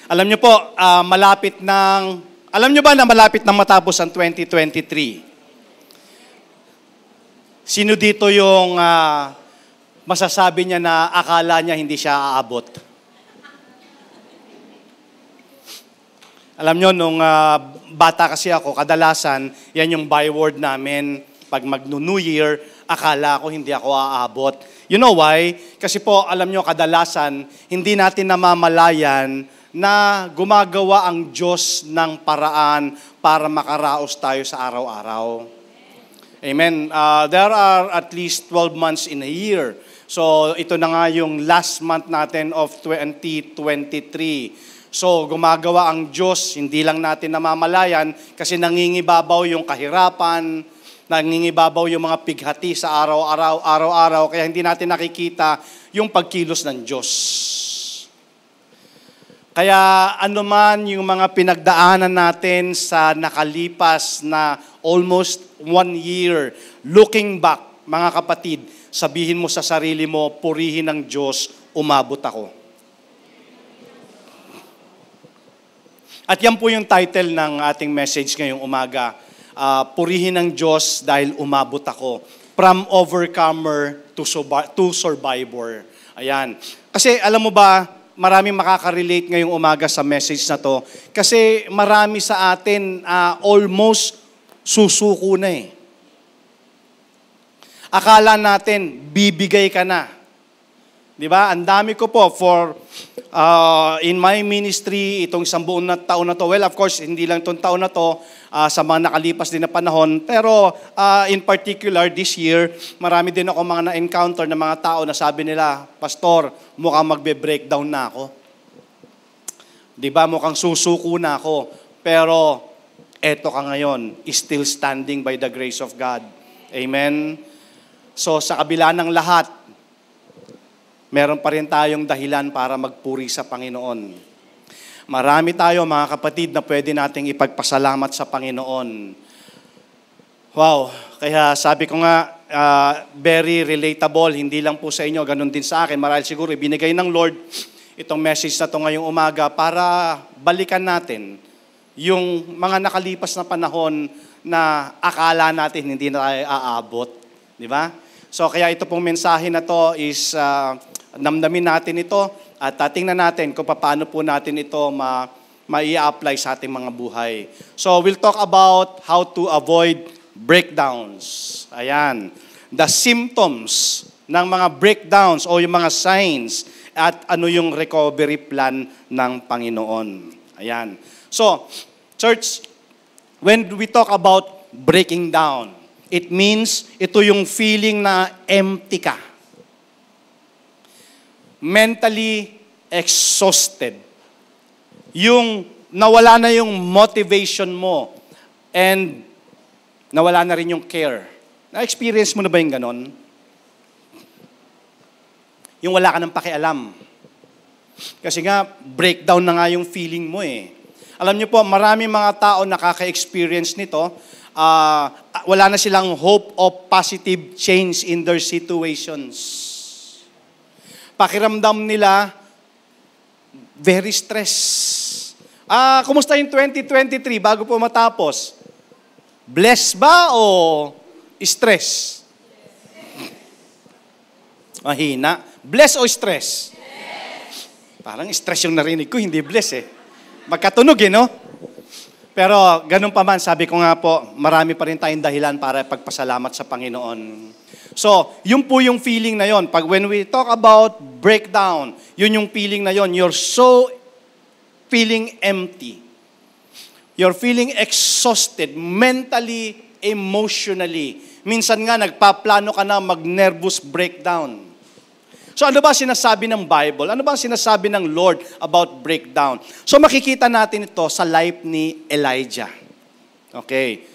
Alam niyo po, alam niyo ba na malapit nang matapos ang 2023? Sino dito yung masasabi niya na akala niya hindi siya aabot? Alam niyo, nung bata kasi ako, kadalasan, yan yung byword namin. Pag mag-New Year, akala ko hindi ako aabot. You know why? Kasi po, alam niyo, kadalasan, hindi natin namamalayan na gumagawa ang Diyos ng paraan para makaraos tayo sa araw-araw. Amen. There are at least 12 months in a year. So, ito na nga yung last month natin of 2023. So, gumagawa ang Diyos, hindi lang natin namamalayan kasi nangingibabaw yung kahirapan, nangingibabaw yung mga pighati sa araw-araw, kaya hindi natin nakikita yung pagkilos ng Diyos. Kaya anuman yung mga pinagdaanan natin sa nakalipas na almost 1 year, looking back, mga kapatid, sabihin mo sa sarili mo, purihin ng Diyos, umabot ako. At yan po yung title ng ating message ngayong umaga. Purihin ng Diyos dahil umabot ako. From overcomer to survivor. Ayan. Kasi alam mo ba, maraming makaka-relate ngayong umaga sa message na to. Kasi marami sa atin almost susuko na eh. Akala natin, bibigay ka na. Di ba? Ang dami ko po in my ministry, itong isang buong taon na to. Well, of course, hindi lang itong taon na to, sa mga nakalipas din na panahon. Pero in particular, this year, marami din ako mga na-encounter na mga tao na sabi nila, Pastor, mukhang magbe-breakdown na ako. Di ba? Mukhang susuko na ako. Pero, eto ka ngayon, still standing by the grace of God. Amen? So, sa kabila ng lahat, meron pa rin tayong dahilan para magpuri sa Panginoon. Marami tayo, mga kapatid, na pwede nating ipagpasalamat sa Panginoon. Wow, kaya sabi ko nga, very relatable, hindi lang po sa inyo, ganun din sa akin. Marahil siguro ibinigay ng Lord itong message na to ngayong umaga para balikan natin yung mga nakalipas na panahon na akala natin hindi na tayo aabot. Di ba? So kaya ito pong mensahe na to is namdamin natin ito at tingnan natin kung paano po natin ito ma-i-apply sa ating mga buhay. So we'll talk about how to avoid breakdowns. Ayan. The symptoms ng mga breakdowns o yung mga signs at ano yung recovery plan ng Panginoon. Ayan. So, church, when we talk about breaking down, it means ito yung feeling na empty ka. Mentally exhausted. Yung nawala na yung motivation mo and nawala na rin yung care. Na-experience mo na ba yung ganon? Yung wala ka ng pakialam. Kasi nga, breakdown na nga yung feeling mo eh. Alam niyo po, maraming mga tao nakaka-experience nito. Wala na silang hope of positive change in their situations. Pakiramdam nila, very stress. Kumusta yung 2023 bago po matapos? Bless ba o stress? Mahina. Bless o stress? Parang stress yung narinig ko, hindi bless eh. Magkatunog eh, no? Pero ganun pa man, sabi ko nga po, marami pa rin tayong dahilan para pagpasalamat sa Panginoon. So, yun po yung feeling na yon. Pag when we talk about breakdown, yun yung feeling na yon. You're so feeling empty. You're feeling exhausted mentally, emotionally. Minsan nga, nagpaplano ka na mag-nervous breakdown. So, ano ba sinasabi ng Bible? Ano ba sinasabi ng Lord about breakdown? So, makikita natin ito sa life ni Elijah. Okay.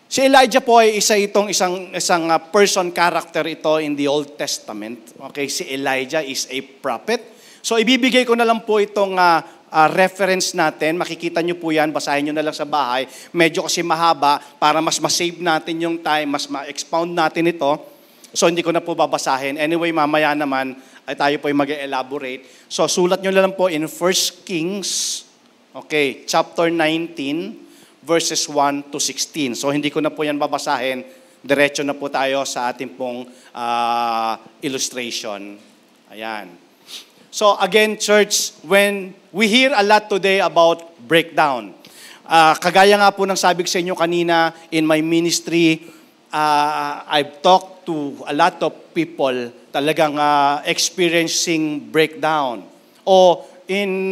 Si Elijah po ay isang person character ito in the Old Testament. Okay, si Elijah is a prophet. So ibibigay ko na lang po itong reference natin. Makikita nyo po yan, basahin nyo na lang sa bahay. Medyo kasi mahaba para mas ma-save natin yung time, mas ma-expound natin ito. So hindi ko na po babasahin. Anyway, mamaya naman ay tayo po ay mag-elaborate. So sulat nyo lang po in 1 Kings, okay, chapter 19, verses 1 to 16. So hindi ko na po yan babasahin. Diretso na po tayo sa ating pong illustration. Ayan. So again, church, when we hear a lot today about breakdown, kagaya nga po ng sabi ko sa inyo kanina, in my ministry, I've talked to a lot of people talagang experiencing breakdown. O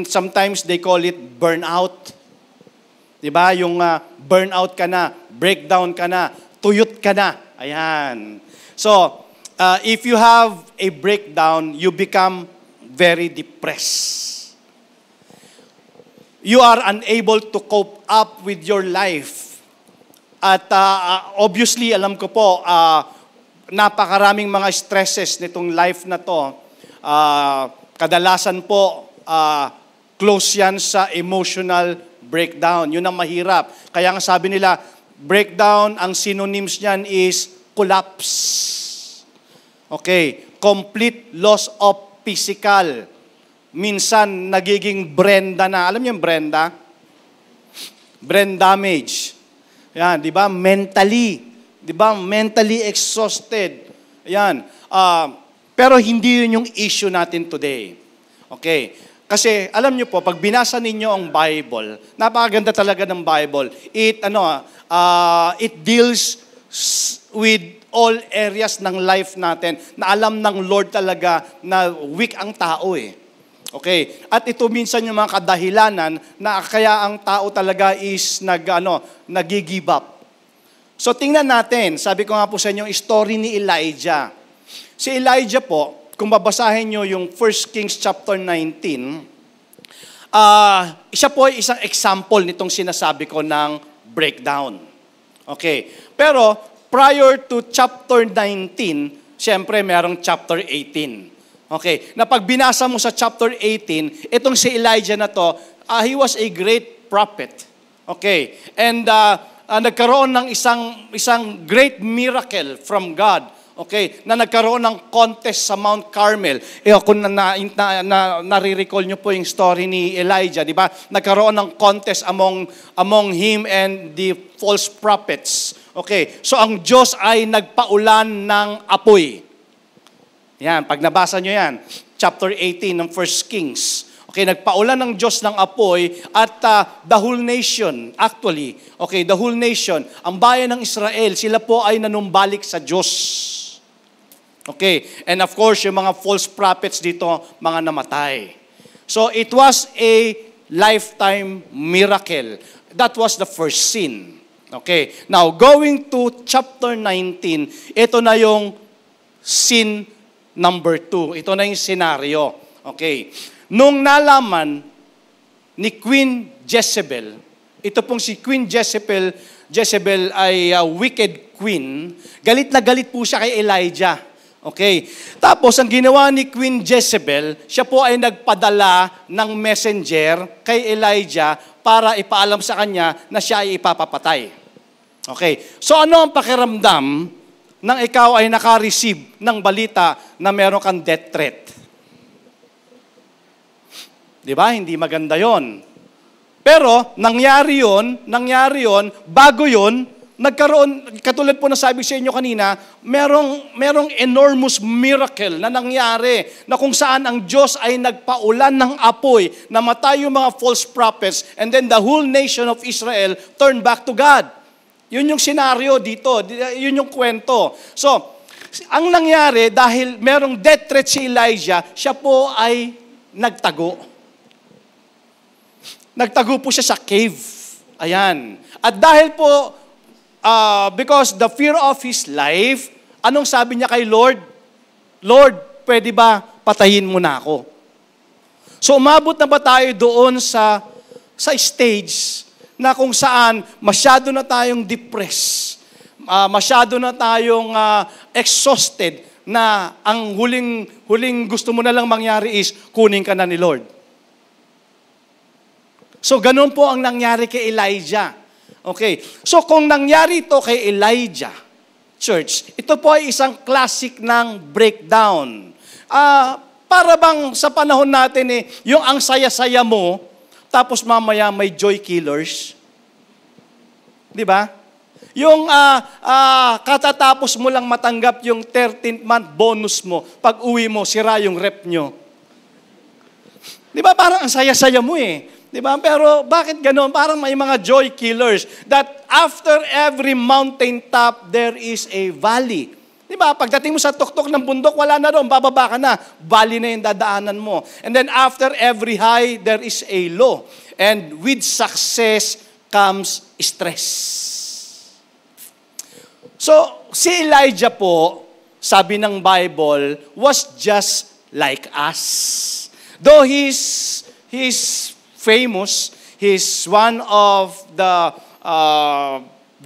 sometimes they call it burnout. Diba? Yung burnout ka na, breakdown ka na, tuyot ka na. Ayan. So, if you have a breakdown, you become very depressed. You are unable to cope up with your life. At obviously, alam ko po, napakaraming mga stresses nitong life na to. Kadalasan po, close yan sa emotional breakdown. Yun ang mahirap. Kaya nga sabi nila, breakdown, ang synonyms niyan is collapse. Okay, complete loss of physical. Minsan, nagiging Brenda na. Alam niyo yung Brenda? Brain damage. Yan, di ba? Mentally. Di ba? Mentally exhausted. Yan. Pero hindi yun yung issue natin today. Okay. Kasi, alam niyo po, pag binasa ninyo ang Bible, napakaganda talaga ng Bible. It deals with all areas ng life natin na alam ng Lord talaga na weak ang tao eh. Okay. At ito minsan yung mga kadahilanan na kaya ang tao talaga is nag-give up. So tingnan natin, sabi ko nga po sa inyo, story ni Elijah. Si Elijah po, kung babasahin nyo yung 1 Kings chapter 19, siya po ay isang example nitong sinasabi ko ng breakdown. Okay. Pero prior to chapter 19, siyempre merong chapter 18. Okay, na pag binasa mo sa chapter 18, itong si Elijah na to, he was a great prophet. Okay, and nagkaroon ng isang great miracle from God. Okay, na nagkaroon ng contest sa Mount Carmel. Kung nare-recall nyo po yung story ni Elijah, di ba? Nagkaroon ng contest among him and the false prophets. Okay, so ang Diyos ay nagpaulan ng apoy. Yan, pag nabasa nyo yan, chapter 18 ng 1 Kings. Okay, nagpaulan ng Diyos ng apoy at the whole nation, actually, okay, the whole nation, ang bayan ng Israel, sila po ay nanumbalik sa Diyos. Okay, and of course, yung mga false prophets dito, mga namatay. So, it was a lifetime miracle. That was the first sin. Okay, now, going to chapter 19, ito na yung sin number 2. Ito na yung senaryo. Okay. Nung nalaman ni Queen Jezebel, ito pong si Queen Jezebel ay wicked queen, galit na galit po siya kay Elijah. Okay. Tapos, ang ginawa ni Queen Jezebel, siya po ay nagpadala ng messenger kay Elijah para ipaalam sa kanya na siya ay ipapapatay. Okay. So, ano ang pakiramdam nang ikaw ay naka-receive ng balita na meron kang death threat? Di ba? Hindi maganda yon. Pero, nangyari yon, bago yon, nagkaroon, katulad po na sabi sa inyo kanina, merong enormous miracle na nangyari, na kung saan ang Diyos ay nagpaulan ng apoy, namatay yung mga false prophets, and then the whole nation of Israel turned back to God. Yun yung senaryo dito, yun yung kwento. So, ang nangyari, dahil merong death threat si Elijah, siya po ay nagtago. Nagtago po siya sa cave. Ayan. At dahil po, because the fear of his life, anong sabi niya kay Lord? Lord, pwede ba patayin mo na ako? So, umabot na ba tayo doon sa stage na kung saan masyado na tayong depressed, masyado na tayong exhausted, na ang huling gusto mo na lang mangyari is kunin ka na ni Lord. So, ganun po ang nangyari kay Elijah. Okay. So, kung nangyari ito kay Elijah, church, ito po ay isang classic ng breakdown. Para bang sa panahon natin yung ang saya-saya mo, tapos mamaya may joy killers. Di ba? Yung katatapos mo lang matanggap yung 13th month bonus mo, pag uwi mo, sira yung rep nyo. Di ba? Parang ang saya-saya mo Di ba? Pero bakit ganoon? Parang may mga joy killers that after every mountain top, there is a valley. Di ba? Pagdating mo sa tuktok ng bundok, wala na doon, bababa ka na. Valley na yung dadaanan mo. And then after every high, there is a low. And with success comes stress. So, si Elijah po, sabi ng Bible, was just like us. Though he's famous, he's one of the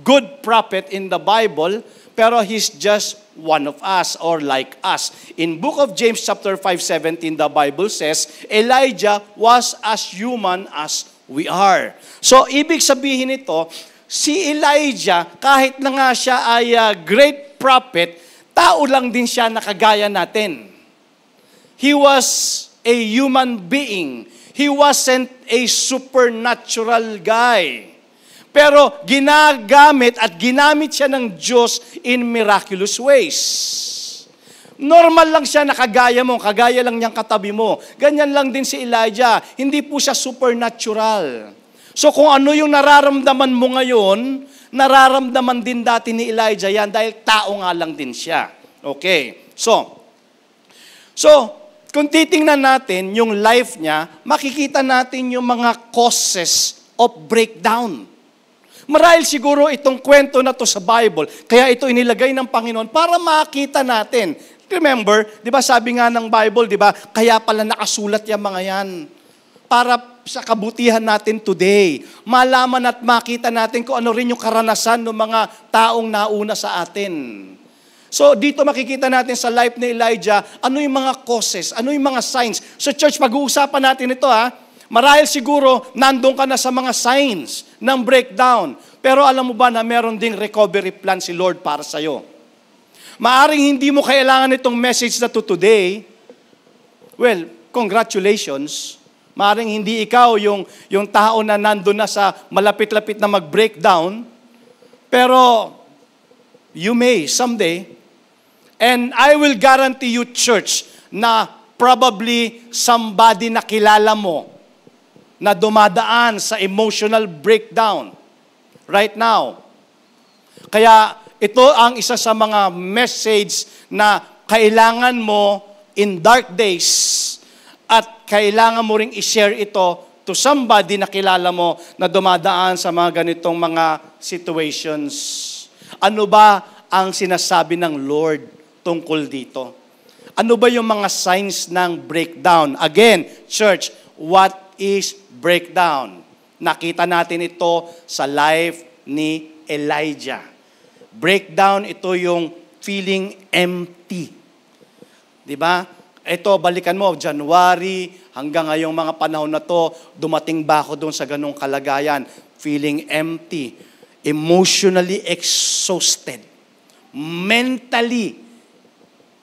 good prophet in the Bible, pero he's just one of us or like us. In book of James chapter 5:17, the Bible says, Elijah was as human as we are. So, ibig sabihin nito, si Elijah, kahit na nga siya ay great prophet, tao lang din siya na kagaya natin. He was a human being. He wasn't a supernatural guy. Pero ginagamit at ginamit siya ng Diyos in miraculous ways. Normal lang siya na kagaya mo, kagaya lang niyang katabi mo. Ganyan lang din si Elijah. Hindi po siya supernatural. So kung ano yung nararamdaman mo ngayon, nararamdaman din dati ni Elijah yan dahil tao nga lang din siya. Okay. So kung titingnan natin yung life niya, makikita natin yung mga causes of breakdown. Marahil siguro itong kwento na to sa Bible, kaya ito inilagay ng Panginoon para makita natin. Remember, di ba sabi nga ng Bible, di ba, kaya pala nakasulat yung mga yan. Para sa kabutihan natin today, malaman at makita natin kung ano rin yung karanasan ng mga taong nauna sa atin. So dito makikita natin sa life ni Elijah, ano yung mga causes, ano yung mga signs. So church, pag-uusapan natin ito Marahil siguro, nandun ka na sa mga signs ng breakdown. Pero alam mo ba na meron ding recovery plan si Lord para sa'yo? Maaring hindi mo kailangan itong message na to today. Well, congratulations. Maaring hindi ikaw yung tao na nandun na sa malapit-lapit na mag-breakdown. Pero you may someday. And I will guarantee you, church, na probably somebody na kilala mo na dumadaan sa emotional breakdown right now. Kaya ito ang isa sa mga message na kailangan mo in dark days at kailangan mo ring i-share ito to somebody na kilala mo na dumadaan sa mga ganitong mga situations. Ano ba ang sinasabi ng Lord tungkol dito? Ano ba yung mga signs ng breakdown? Again, church, what is breakdown? Nakita natin ito sa life ni Elijah. Breakdown, ito yung feeling empty. Diba? Ito, balikan mo, January, hanggang ngayong mga panahon na to, dumating ba ako doon sa ganong kalagayan? Feeling empty. Emotionally exhausted. Mentally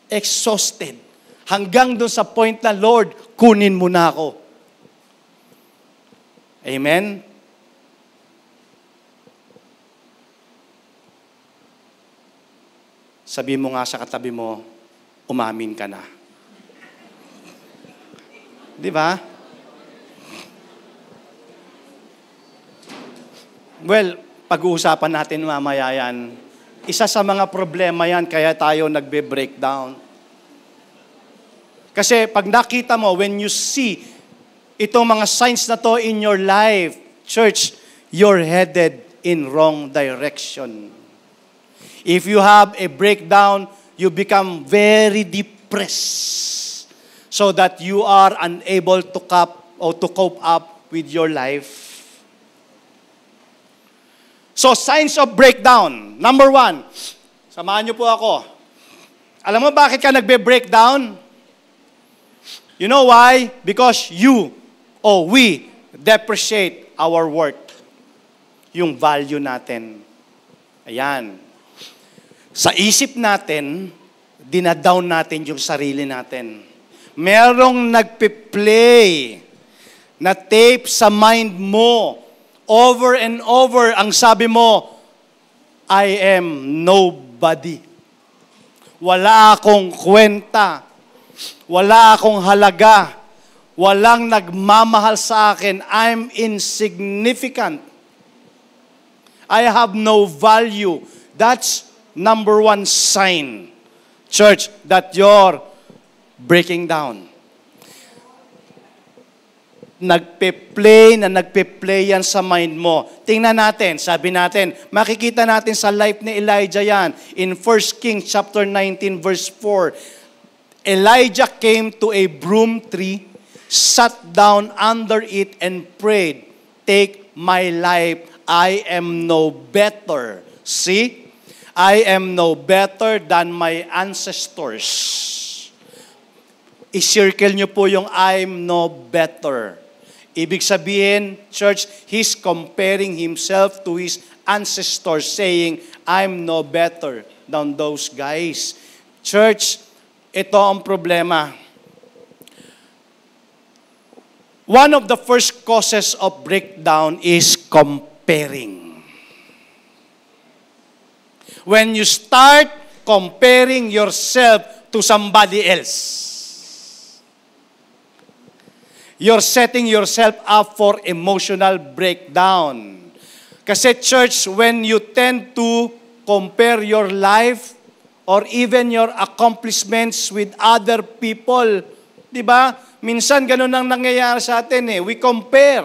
exhausted. Hanggang doon sa point na, Lord, kunin mo na ako. Amen? Sabi mo nga sa katabi mo, umamin ka na. Di ba? Well, pag-uusapan natin mamaya yan. Isa sa mga problema yan, kaya tayo nagbe-breakdown. Kasi pag nakita mo, when you see itong mga signs na to in your life, church, you're headed in wrong direction. If you have a breakdown, you become very depressed so that you are unable to cope up with your life. So, signs of breakdown. Number 1, samahan niyo po ako. Alam mo bakit ka nagbe-breakdown? You know why? Because we depreciate our worth. Yung value natin. Ayan. Sa isip natin, dinadown natin yung sarili natin. Merong nagpe-play na tape sa mind mo. Over and over, ang sabi mo, I am nobody. Wala akong kwenta. Wala akong halaga. Walang nagmamahal sa akin. I'm insignificant. I have no value. That's number one sign, church, that you're breaking down. Nagpe-play yan sa mind mo. Tingnan natin, sabi natin, makikita natin sa life ni Elijah yan. In 1 Kings chapter 19 verse 4, Elijah came to a broom tree, sat down under it and prayed, "Take my life, I am no better." See? I am no better than my ancestors. I-circle nyo po yung I'm no better. Ibig sabihin, church, he's comparing himself to his ancestors, saying, I'm no better than those guys. Church, ito ang problema. One of the first causes of breakdown is comparing. When you start comparing yourself to somebody else, you're setting yourself up for emotional breakdown. Kasi church, when you tend to compare your life or even your accomplishments with other people, di ba? Minsan ganun ang nangyayari sa atin eh. We compare.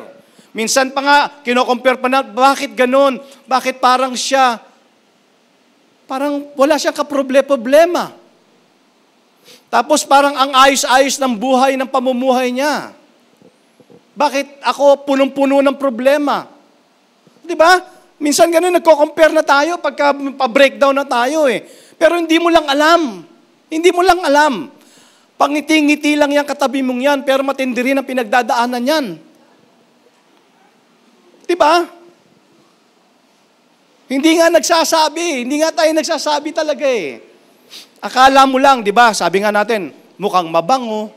Minsan pa nga, kino-compare pa na, bakit ganun? Bakit parang siya? Parang wala siyang kaproblema. Tapos parang ang ayos-ayos ng buhay, ng pamumuhay niya. Bakit ako punong-puno ng problema? Di ba? Minsan ganun, nagko-compare na tayo pagka pa-breakdown na tayo eh. Pero hindi mo lang alam. Hindi mo lang alam. Pangiti-ngiti lang yung katabi mong yan, pero matindi rin ang pinagdadaanan yan. Di ba? Hindi nga nagsasabi. Hindi nga tayo nagsasabi talaga eh. Akala mo lang, di ba? Sabi nga natin, mukhang mabango,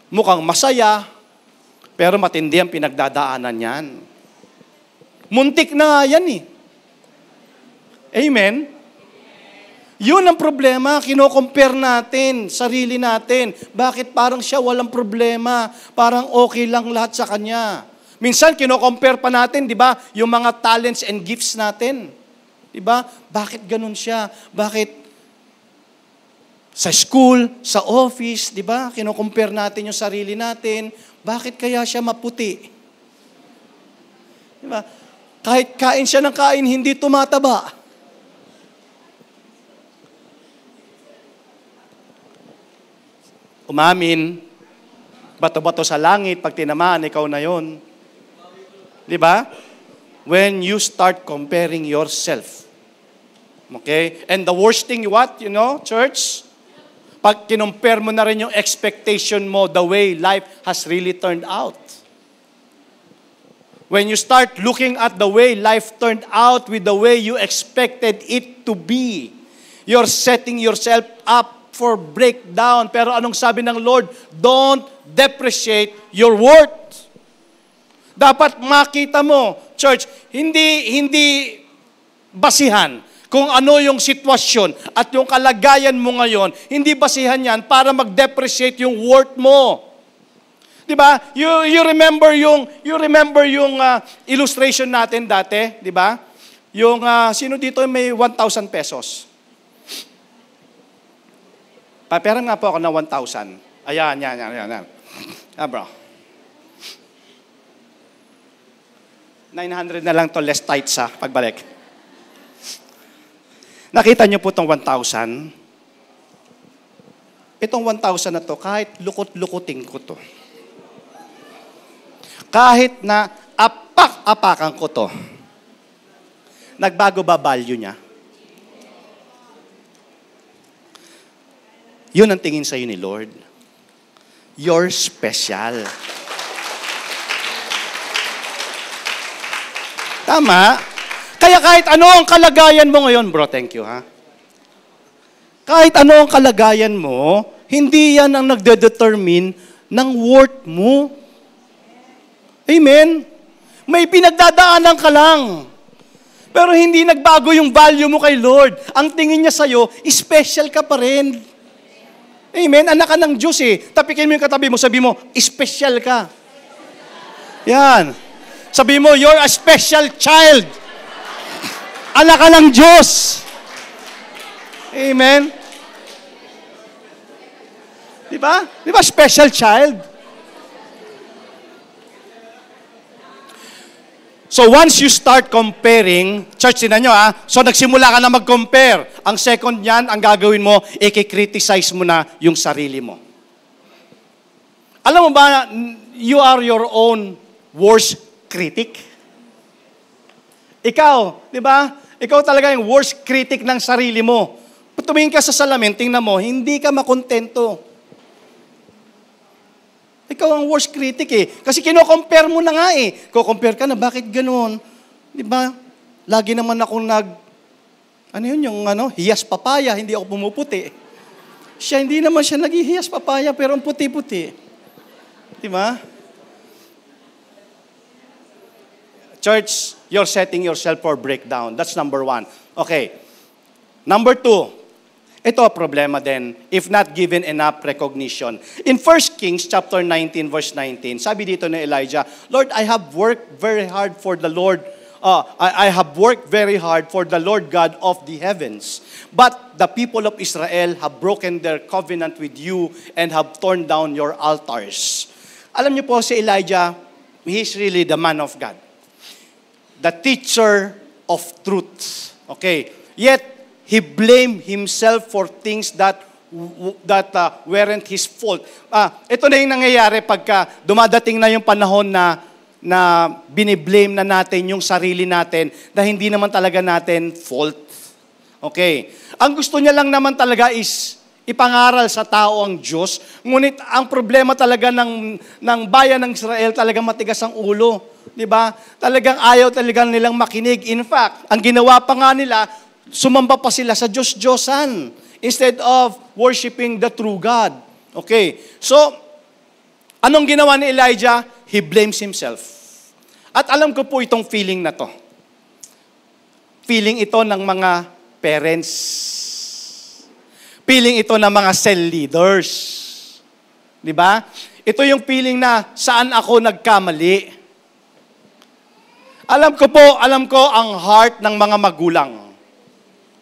mukhang masaya, pero matindi ang pinagdadaanan yan. Muntik na nga yan eh. Amen? Yun ang problema, kino-compare natin, sarili natin. Bakit parang siya walang problema? Parang okay lang lahat sa kanya. Minsan, kino-compare pa natin, di ba, yung mga talents and gifts natin. Di ba? Bakit ganun siya? Bakit sa school, sa office, di ba? Kino-compare natin yung sarili natin. Bakit kaya siya maputi? Di ba? Kahit kain siya ng kain, hindi tumataba. Umamin, bato-bato sa langit, pag tinamaan, ikaw na yon. Di ba? When you start comparing yourself. Okay? And the worst thing, what? You know, church? Pag kinumpare mo na rin yung expectation mo, the way life has really turned out. When you start looking at the way life turned out with the way you expected it to be, you're setting yourself up for breakdown. Pero anong sabi ng Lord? Don't depreciate your worth. Dapat makita mo, church, hindi basihan kung ano yung sitwasyon at yung kalagayan mo ngayon. Hindi basihan yan para mag-depreciate yung worth mo. 'Di ba? You remember yung illustration natin dati, 'di ba? Yung sino dito may 1,000 pesos? Papera nga po ako ng 1,000. Ayan. Bro. 900 na lang to, less tight sa pagbalik. Nakita niyo po itong 1,000? Itong 1,000 na to, kahit lukot-lukutin ko to. Kahit na apak-apakan ko to, nagbago ba value niya? Yun ang tingin sa'yo ni Lord. You're special. Tama? Kaya kahit ano ang kalagayan mo ngayon, bro, thank you, ha? Kahit ano ang kalagayan mo, hindi yan ang nagde-determine ng worth mo. Amen? May pinagdadaanan ka lang. Pero hindi nagbago yung value mo kay Lord. Ang tingin niya sa'yo, special ka pa rin. Amen? Anak ka ng Diyos eh. Tapikin mo yung katabi mo, sabi mo, special ka. Yan. Sabi mo, you're a special child. Anak ka ng Diyos. Amen? Di ba? Di ba special child? So once you start comparing, church, tinan nyo ha, so nagsimula ka na mag-compare. Ang second niyan, ang gagawin mo, i-criticize mo na yung sarili mo. Alam mo ba, you are your own worst critic? Ikaw, di ba? Ikaw talaga yung worst critic ng sarili mo. Tumingin ka sa salamin, tingnan mo, hindi ka makontento. Ikaw ang worst critic eh. Kasi kino-compare mo na nga eh. Ko-compare ka na, bakit ganoon? Di ba? Lagi naman akong hiyas papaya, hindi ako pumuputi. Siya, hindi naman siya naghihiyas papaya, pero ang puti-puti. Di ba? Church, you're setting yourself for breakdown. That's number 1. Okay. Number 2, ito ang problema din, if not given enough recognition. In 1 Kings chapter 19, verse 19, sabi dito ni Elijah, Lord, I have worked very hard for the Lord. I have worked very hard for the Lord God of the heavens. But the people of Israel have broken their covenant with you and have torn down your altars. Alam niyo po si Elijah, he's really the man of God. The teacher of truth. Okay. Yet, he blamed himself for things that weren't his fault. Ito na yung nangyayari pagka dumadating na yung panahon na biniblame na natin yung sarili natin na hindi naman talaga natin fault. Okay. Ang gusto niya lang naman talaga is ipangaral sa tao ang Diyos. Ngunit ang problema talaga ng bayan ng Israel talaga matigas ang ulo. Diba? Talagang ayaw talagang nilang makinig. In fact, ang ginawa pa nga nila, sumamba pa sila sa Diyos-Diyosan instead of worshiping the true God. Okay. So, anong ginawa ni Elijah? He blames himself. At alam ko po itong feeling na to. Feeling ito ng mga parents. Feeling ito ng mga cell leaders. Di ba? Ito yung feeling na saan ako nagkamali. Alam ko ang heart ng mga magulang.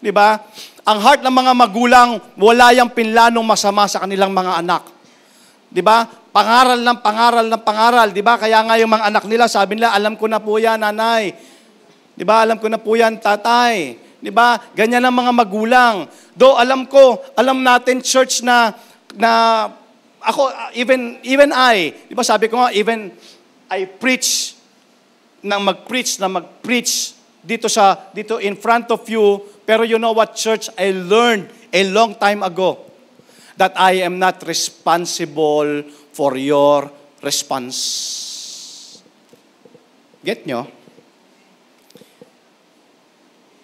Di ba? Ang heart ng mga magulang, wala yung pinlanong masama sa kanilang mga anak. Di ba? Pangaral ng pangaral. Di ba? Kaya nga yung mga anak nila, sabi nila, alam ko na po yan, nanay. Di ba? Alam ko na po yan, tatay. Di ba? Ganyan ang mga magulang. Alam natin, church, na ako, even I, di ba sabi ko nga, even I preach dito in front of you. Pero you know what, church? I learned a long time ago that I am not responsible for your response. Get nyo?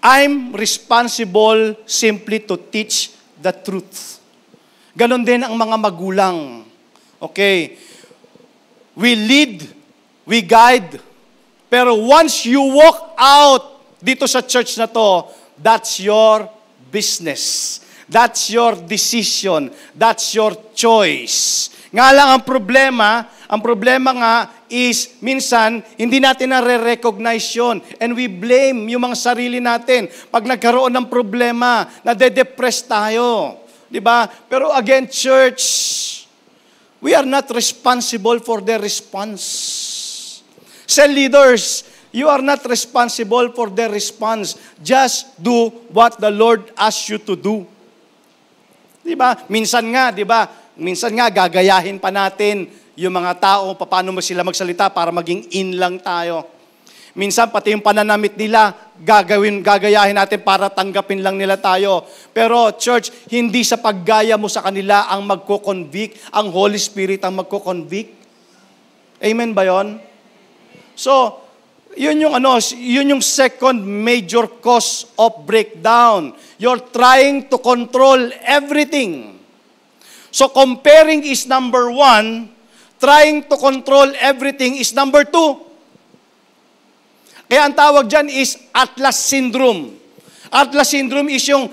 I'm responsible simply to teach the truth. Ganon din ang mga magulang. Okay? We lead, we guide, pero once you walk out dito sa church na to, that's your business. That's your decision. That's your choice. Nga lang ang problema nga is minsan hindi natin nare-recognize yun. And we blame yung mga sarili natin. Pag nagkaroon ng problema, nade-depress tayo. Diba? Pero again, church, we are not responsible for their response. Cell leaders, you are not responsible for their response. Just do what the Lord asks you to do. Diba? Minsan nga, gagayahin pa natin yung mga tao, paano mo sila magsalita para maging in lang tayo. Minsan, pati yung pananamit nila, gagayahin natin para tanggapin lang nila tayo. Pero, church, hindi sa paggaya mo sa kanila ang magko-convict, ang Holy Spirit ang magko-convict. Amen ba yon? So, Yun yung second major cause of breakdown. You're trying to control everything. So comparing is number 1, trying to control everything is number 2. Kaya ang tawag dyan is Atlas Syndrome. Atlas Syndrome is yung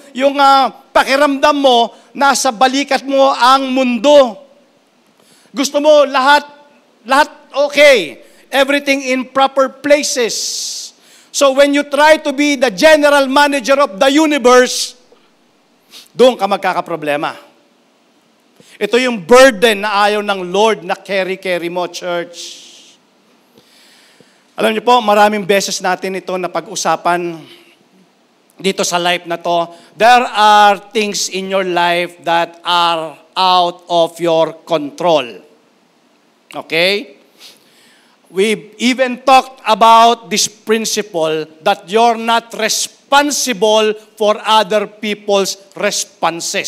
pakiramdam mo, nasa balikat mo ang mundo. Gusto mo lahat okay. Everything in proper places. So when you try to be the general manager of the universe, doon ka magkakaproblema. Ito yung burden na ayaw ng Lord na carry mo, church. Alam niyo po, maraming beses natin ito na pag-usapan dito sa life na to. There are things in your life that are out of your control. Okay? We even talked about this principle that you're not responsible for other people's responses.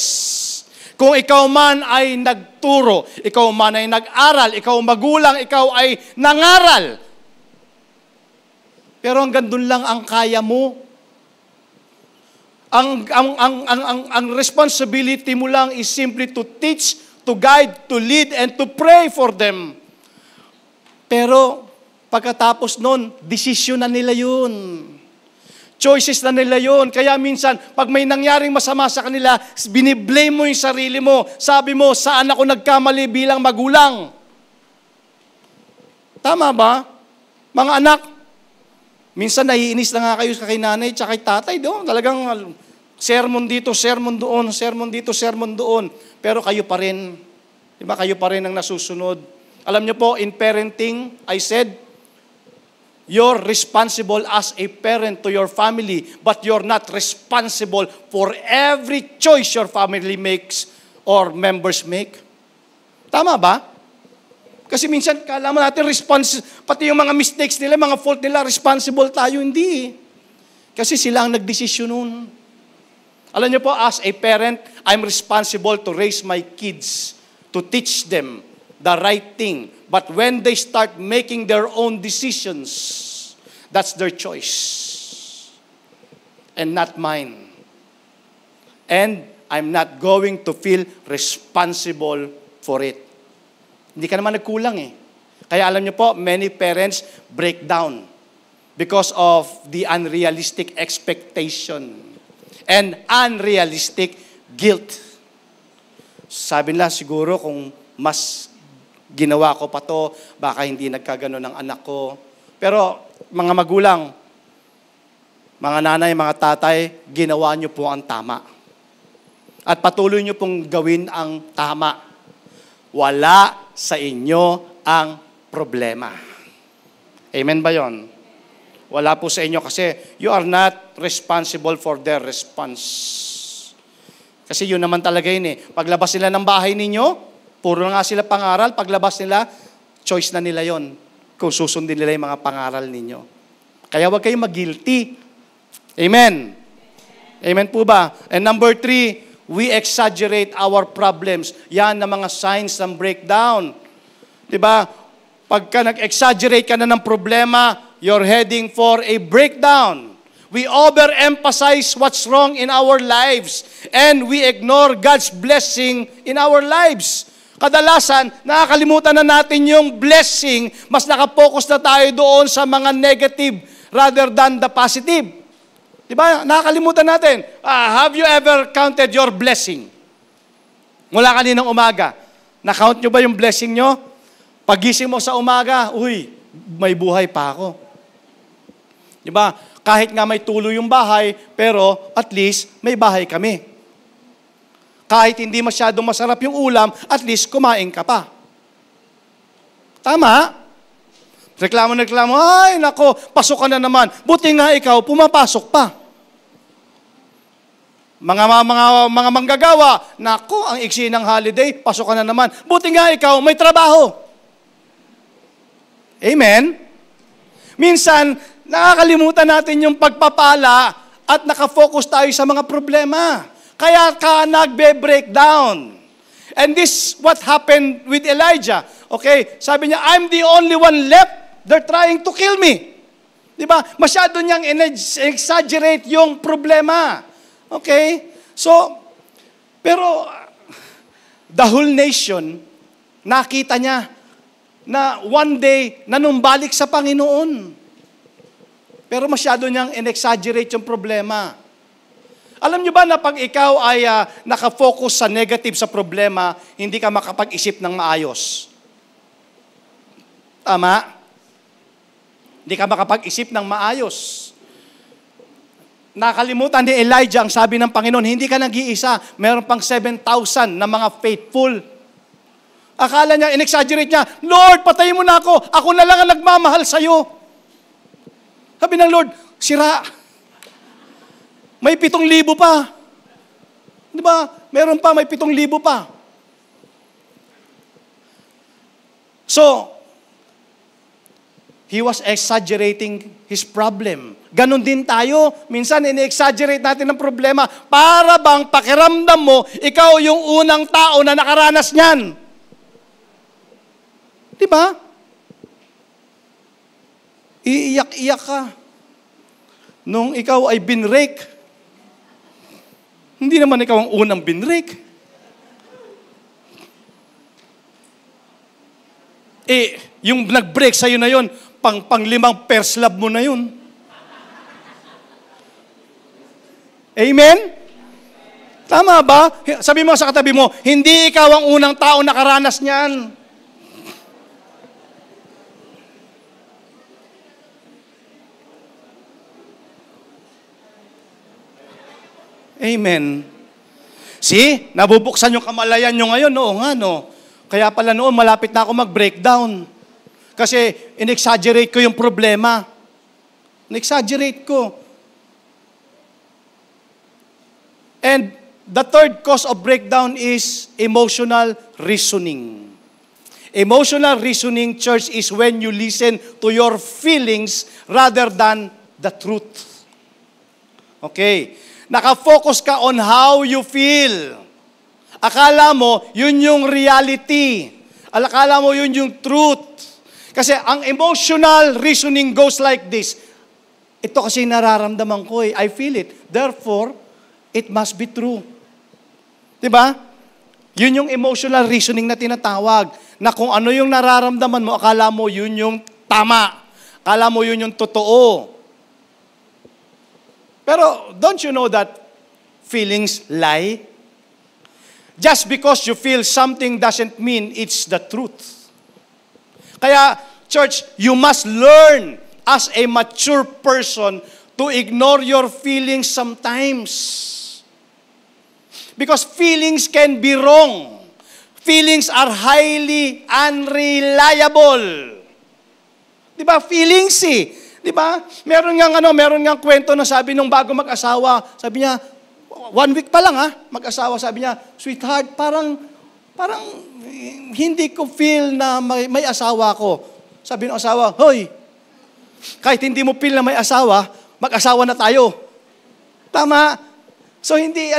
Kung ikaw man ay nagturo, ikaw man ay nag-aral, ikaw magulang, ikaw ay nangaral, pero hanggang doon lang ang kaya mo. Ang responsibility mo lang is simply to teach, to guide, to lead, and to pray for them. Pero pagkatapos nun, desisyon na nila yun. Choices na nila yun. Kaya minsan, pag may nangyaring masama sa kanila, biniblame mo yung sarili mo. Sabi mo, saan ako nagkamali bilang magulang? Tama ba? Mga anak, minsan naiinis na nga kayo kay nanay tsaka kay tatay. Talagang sermon dito, sermon doon, sermon dito, sermon doon. Pero kayo pa rin. Diba? Kayo pa rin ang nasusunod. Alam niyo po, in parenting, I said, you're responsible as a parent to your family, but you're not responsible for every choice your family makes or members make. Tama ba? Kasi minsan, kala mo natin pati yung mga mistakes nila, mga fault nila, responsible tayo. Hindi. Kasi sila ang nagdesisyon nun. Alam niyo po, as a parent, I'm responsible to raise my kids, to teach them the right thing. But when they start making their own decisions, that's their choice. And not mine. And I'm not going to feel responsible for it. Hindi ka naman nagkulang eh. Kaya alam niyo po, many parents break down because of the unrealistic expectation and unrealistic guilt. Sabi nila, siguro kung mas ginawa ko pa to, baka hindi nagkagano ng anak ko. Pero mga magulang, mga nanay, mga tatay, ginawa niyo po ang tama. At patuloy niyo pong gawin ang tama. Wala sa inyo ang problema. Amen ba yon? Wala po sa inyo kasi you are not responsible for their response. Kasi yun naman talaga yun eh. Paglabas nila ng bahay ninyo, puro nga sila pangaral, paglabas nila, choice na nila yon kung susundin nila yung mga pangaral ninyo. Kaya huwag kayong mag-guilty. Amen. Amen po ba? And number 3, we exaggerate our problems. Yan na mga signs ng breakdown. Diba? Pagka nag-exaggerate ka na ng problema, you're heading for a breakdown. We overemphasize what's wrong in our lives and we ignore God's blessing in our lives. Kadalasan, nakakalimutan na natin yung blessing, mas nakapokus na tayo doon sa mga negative rather than the positive. Diba? Nakakalimutan natin. Have you ever counted your blessing? Mula kaninang umaga. Na-count nyo ba yung blessing nyo? Pagising mo sa umaga, uy, may buhay pa ako. Diba? Kahit nga may tuloy yung bahay, pero at least may bahay kami. Kahit hindi masyadong masarap yung ulam, at least kumain ka pa. Tama? Reklamo, ay nako, pasok ka na naman. Buti nga ikaw, pumapasok pa. Mga manggagawa, nako, ang iksi ng holiday, pasok ka na naman. Buti nga ikaw, may trabaho. Amen? Minsan, nakakalimutan natin yung pagpapala at nakafocus tayo sa mga problema. Kaya ka nagbe-breakdown. And this what happened with Elijah. Okay, sabi niya, I'm the only one left. They're trying to kill me. Di ba? Masyado niyang exaggerate yung problema. Okay? So, pero the whole nation, nakita niya na one day, nanumbalik sa Panginoon. Pero masyado niyang in-exaggerate yung problema. Alam niyo ba na pag ikaw ay nakafocus sa negative sa problema, hindi ka makapag-isip ng maayos? Tama? Hindi ka makapag-isip ng maayos. Nakalimutan ni Elijah, ang sabi ng Panginoon, hindi ka nag-iisa, meron pang 7,000 na mga faithful. Akala niya, in-exaggerate niya, Lord, patayin mo na ako na lang ang nagmamahal sa'yo. Sabi ng Lord, sira. May 7,000 pa. Di ba? Meron pa, may 7,000 pa. So, he was exaggerating his problem. Ganon din tayo. Minsan, ini-exaggerate natin ang problema para bang pakiramdam mo, ikaw yung unang tao na nakaranas niyan. Di ba? Iiyak-iyak ka. Nung ikaw ay binrake, hindi naman ikaw ang unang binrake. Yung nag-break sa'yo na yon, pang-5 first love mo na yun. Amen? Tama ba? Sabi mo sa katabi mo, hindi ikaw ang unang tao nakaranas niyan. Amen. See? Nabubuksan yung kamalayan nyo ngayon. Oo nga, no? Kaya pala noon, malapit na ako mag-breakdown. Kasi in-exaggerate ko yung problema. In-exaggerate ko. And the third cause of breakdown is emotional reasoning. Emotional reasoning, church, is when you listen to your feelings rather than the truth. Okay. Nakafocus ka on how you feel. Akala mo, yun yung reality. Akala mo, yun yung truth. Kasi ang emotional reasoning goes like this. Ito kasi nararamdaman ko I feel it. Therefore, it must be true. Diba? Yun yung emotional reasoning na tinatawag. Na kung ano yung nararamdaman mo, akala mo yun yung tama. Akala mo yun yung totoo. Pero don't you know that feelings lie? Just because you feel something doesn't mean it's the truth. Kaya, church, you must learn as a mature person to ignore your feelings sometimes. Because feelings can be wrong. Feelings are highly unreliable. Di ba? Feelings Di ba? Meron ngang kwento na sabi nung bago mag-asawa, sabi niya, 1 week pa lang mag-asawa, sabi niya, sweetheart, parang hindi ko feel na may asawa ko. Sabi ng asawa, hoy, kahit hindi mo feel na may asawa, mag-asawa na tayo. Tama? So hindi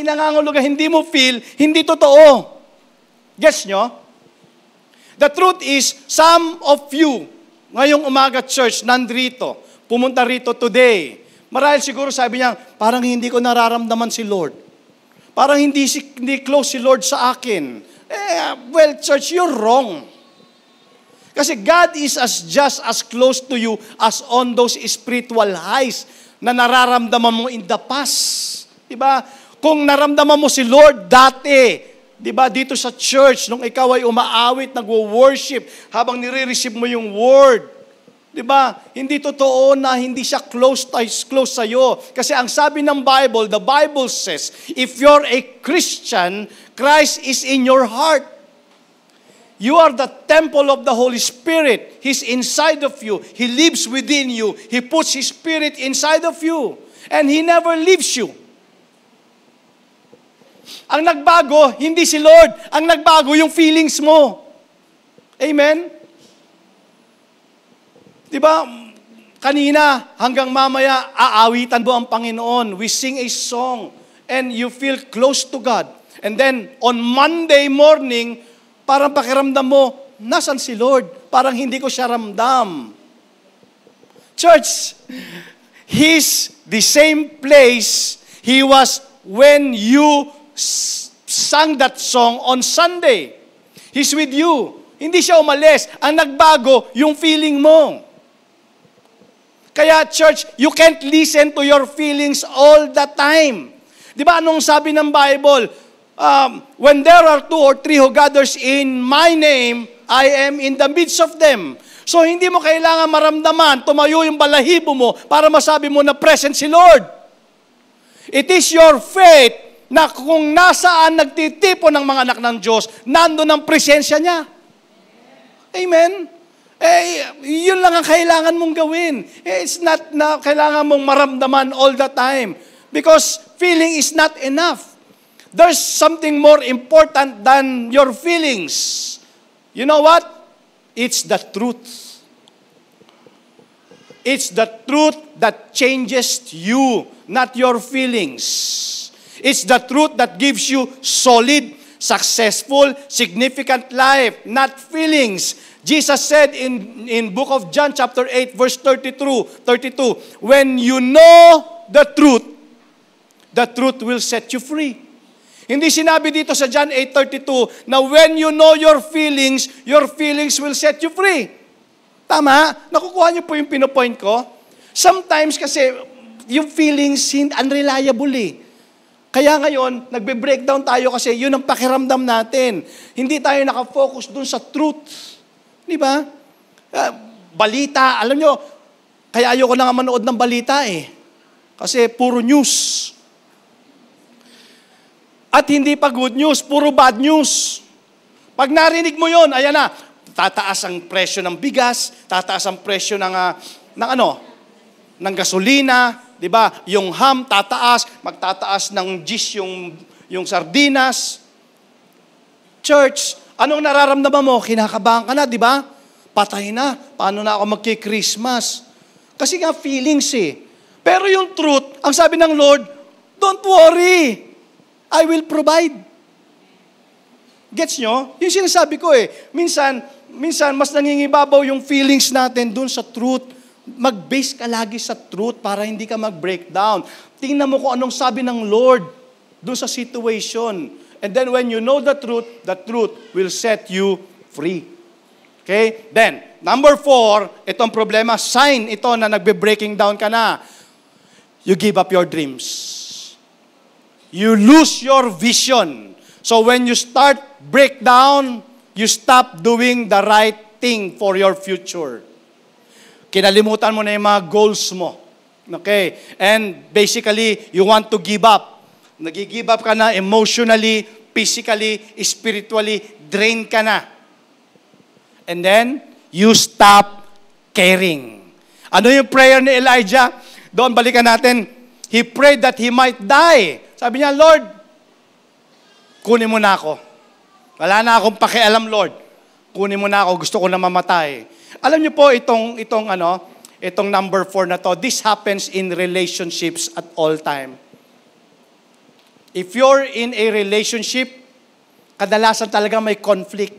nangangulugan, hindi mo feel, hindi totoo. Guess nyo? The truth is, some of you, ngayong umaga church, nandrito, pumunta rito today, marahil siguro sabi niya, parang hindi ko nararamdaman si Lord. Parang hindi close si Lord sa akin. Well, church, you're wrong. Kasi God is just as close to you as on those spiritual highs na nararamdaman mo in the past. Diba? Kung naramdaman mo si Lord dati, diba, dito sa church, nung ikaw ay umaawit, nagwo-worship, habang nire-receive mo yung word, diba, hindi totoo na hindi siya close sa'yo. Kasi ang sabi ng Bible, the Bible says, if you're a Christian, Christ is in your heart. You are the temple of the Holy Spirit. He's inside of you. He lives within you. He puts His Spirit inside of you. And He never leaves you. Ang nagbago, hindi si Lord. Ang nagbago, yung feelings mo. Amen? Diba, kanina hanggang mamaya, aawitan mo ang Panginoon. We sing a song and you feel close to God. And then, on Monday morning, parang pakiramdam mo, nasan si Lord? Parang hindi ko siya ramdam. Church, He's the same place He was when you sang that song on Sunday. He's with you. Hindi siya umalis. Ang nagbago, yung feeling mo. Kaya church, you can't listen to your feelings all the time. Di ba anong sabi ng Bible? When there are 2 or 3 who gathers in my name, I am in the midst of them. So hindi mo kailangan maramdaman, tumayo yung balahibo mo para masabi mo na present si Lord. It is your faith na kung nasaan nagtitipo ng mga anak ng Diyos, nandun ang presensya niya. Amen? Yun lang ang kailangan mong gawin. It's not na kailangan mong maramdaman all the time. Because feeling is not enough. There's something more important than your feelings. You know what? It's the truth. It's the truth that changes you, not your feelings. It's the truth that gives you solid, successful, significant life, not feelings. Jesus said in book of John chapter 8 verse 32, when you know the truth will set you free. Hindi sinabi dito sa John 8:32 na when you know your feelings will set you free. Tama? Nakukuha niyo po yung pinopoint ko? Sometimes kasi yung feelings unreliable eh. Kaya ngayon, nagbe-breakdown tayo kasi yun ang pakiramdam natin. Hindi tayo nakafocus dun sa truth. Di ba? Balita, alam nyo, kaya ayoko na nga manood ng balita eh. Kasi puro news. At hindi pa good news, puro bad news. Pag narinig mo yon, ayan na, tataas ang presyo ng bigas, tataas ang presyo ng gasolina, di ba? Yung ham tataas, magtataas ng gis yung sardinas. Church, anong nararamdaman mo? Kinakabahan ka na, di ba? Patay na. Paano na ako magki-Christmas? Kasi nga feelings eh. Pero yung truth, ang sabi ng Lord, don't worry. I will provide. Gets nyo? Yung sinasabi ko eh. Minsan, mas nangingibabaw yung feelings natin dun sa truth. Mag-base ka lagi sa truth para hindi ka mag-breakdown. Tingnan mo kung anong sabi ng Lord dun sa situation. And then when you know the truth will set you free. Okay? Then, number 4, itong problema, sign ito na nagbe-breaking down ka na. You give up your dreams. You lose your vision. So when you start breakdown, you stop doing the right thing for your future. Kinalimutan mo na yung mga goals mo. Okay? And basically, you want to give up. Nag-give up ka na emotionally, physically, spiritually, drain ka na. And then, you stop caring. Ano yung prayer ni Elijah? Doon balikan natin. He prayed that he might die. Sabi niya, Lord, kunin mo na ako. Wala na akong pakialam, Lord. Kunin mo na ako, gusto ko na mamatay. Alam niyo po itong number 4 na to, this happens in relationships at all time. If you're in a relationship, kadalasan talaga may conflict.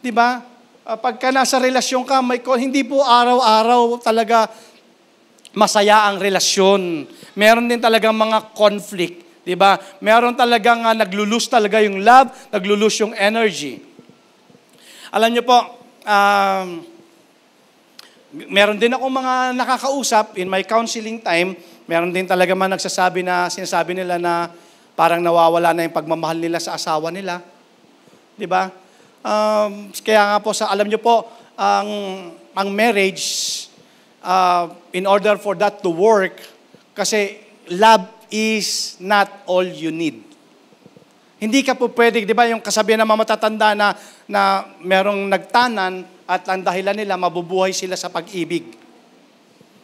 Di ba? Pagka nasa relasyon ka, hindi po araw-araw talaga masaya ang relasyon. Meron din talagang mga conflict, di ba? Meron talagang naglulus talaga yung love, naglulus yung energy. Alam niyo po, meron din ako mga nakakausap in my counseling time, meron din talaga sinasabi nila na parang nawawala na yung pagmamahal nila sa asawa nila. Di ba? Kaya nga po, alam niyo po, ang marriage, in order for that to work, kasi love is not all you need. Hindi ka po pwede, di ba yung kasabihan ng mga matatanda na merong nagtanan at ang dahilan nila, mabubuhay sila sa pag-ibig.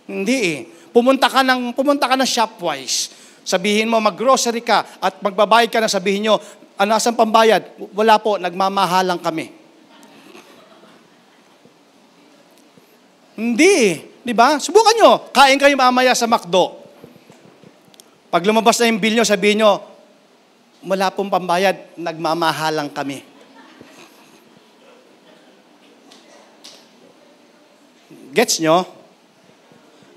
Hindi eh. Pumunta ka ng Shopwise. Sabihin mo, mag-grocery ka at magbabayad ka na, sabihin nyo, asan pambayad? Wala po, nagmamahalang kami. Hindi eh. Di ba? Subukan nyo. Kain kayo mamaya sa McDo. Pag lumabas na yung bill nyo, sabihin nyo, wala pong pambayad, nagmamahalang kami. Gets nyo?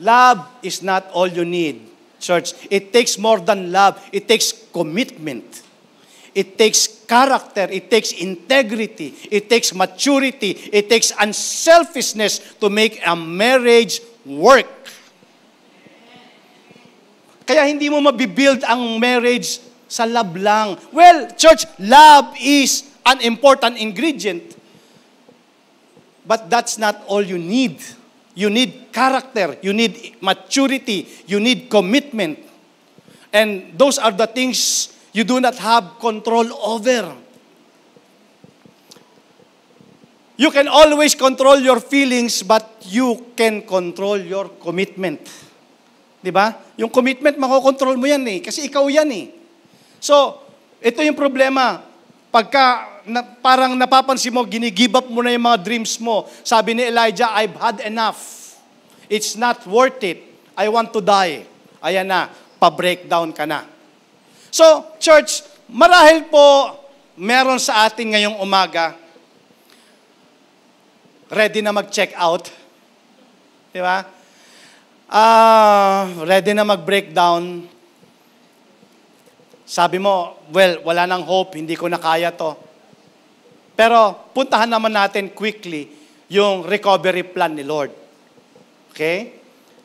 love is not all you need, church. It takes more than love. It takes commitment. It takes character. It takes integrity. It takes maturity. It takes unselfishness to make a marriage work. Kaya hindi mo mabibuild ang marriage sa love lang. Well, church, love is an important ingredient. But that's not all you need. You need character. You need maturity. You need commitment. And those are the things you do not have control over. You can always control your feelings, but you can control your commitment. Diba? Yung commitment, makokontrol mo yan eh. Kasi ikaw yan eh. So, ito yung problema. Pagka parang napapansin mo, ginigive up mo na yung mga dreams mo. Sabi ni Elijah, I've had enough. It's not worth it. I want to die. Ayan na, pa-breakdown ka na. So, church, marahil po meron sa atin ngayong umaga, ready na mag-check out. Di ba? Ready na mag-breakdown. Sabi mo, well, wala nang hope, hindi ko na kaya to. Pero puntahan naman natin quickly yung recovery plan ni Lord. Okay?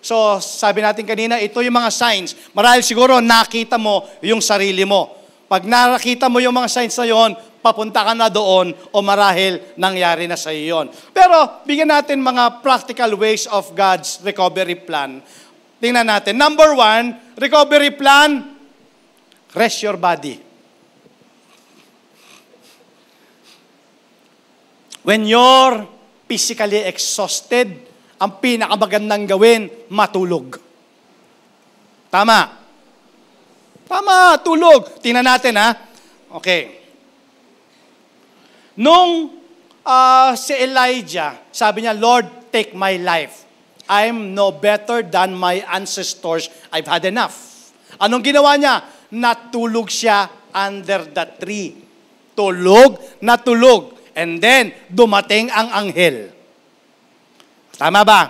So, sabi natin kanina, ito yung mga signs. Marahil siguro nakita mo yung sarili mo. Pag nakita mo yung mga signs na yon, papunta ka na doon o marahil nangyari na sa iyo yon. Pero bigyan natin mga practical ways of God's recovery plan. Tingnan natin. Number 1, recovery plan, rest your body. When you're physically exhausted, ang pinakamagandang gawin, matulog. Tama. Tama, tulog. Tingnan natin, ha? Okay. Nung si Elijah, sabi niya, Lord, take my life. I'm no better than my ancestors. I've had enough. Anong ginawa niya? Natulog siya under the tree. Tulog, natulog. And then, dumating ang anghel. Tama ba?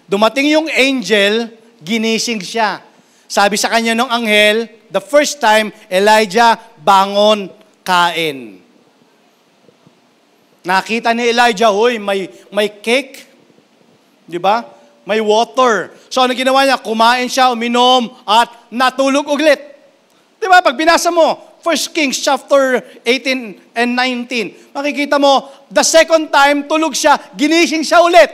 Dumating yung angel, ginising siya. Sabi sa kanya ng anghel, the first time, Elijah, bangon, kain. Nakita ni Elijah, hoy, may cake. Di ba? May water. So, ano ginawa niya? Kumain siya, uminom, at natulog ulit. Di ba? Pag binasa mo, 1 Kings chapter 18 and 19, makikita mo, the second time, tulog siya, ginising siya ulit.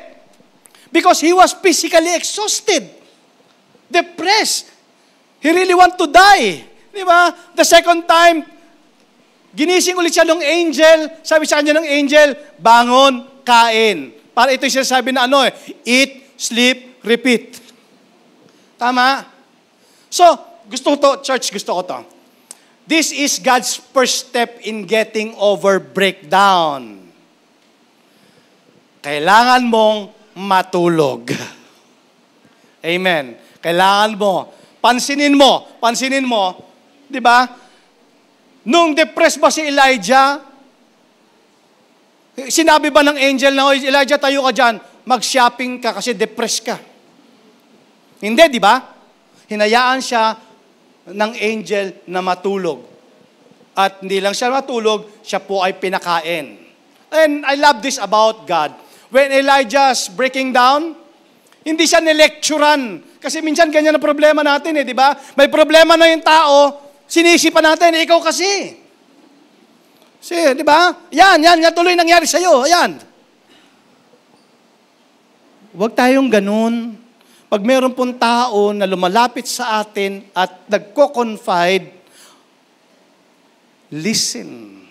Because he was physically exhausted. Depressed. He really want to die. Di ba? The second time, ginising ulit siya ng angel. Sabi sa kanya ng angel, bangon, kain. Para ito yung sinasabi na eat, sleep, repeat. Tama? So, gusto ko to, church, gusto ko to. This is God's first step in getting over breakdown. Kailangan mong matulog. Amen. Kailangan mo. Pansinin mo, di ba? Nung depressed ba si Elijah, sinabi ba ng angel na, Elijah, tayo ka dyan, mag-shopping ka kasi depressed ka. Hindi, di ba? Hinayaan siya ng angel na matulog. At hindi lang siya matulog, siya po ay pinakain. And I love this about God. When Elijah's breaking down, hindi siya nilecturan. Kasi minsan ganyan ang problema natin di ba? May problema na yung tao, sinisipan natin, ikaw kasi. Di ba? Yan tuloy nangyari sa'yo. Ayan. Huwag tayong ganun. Pag meron pong tao na lumalapit sa atin at nagko-confide, listen.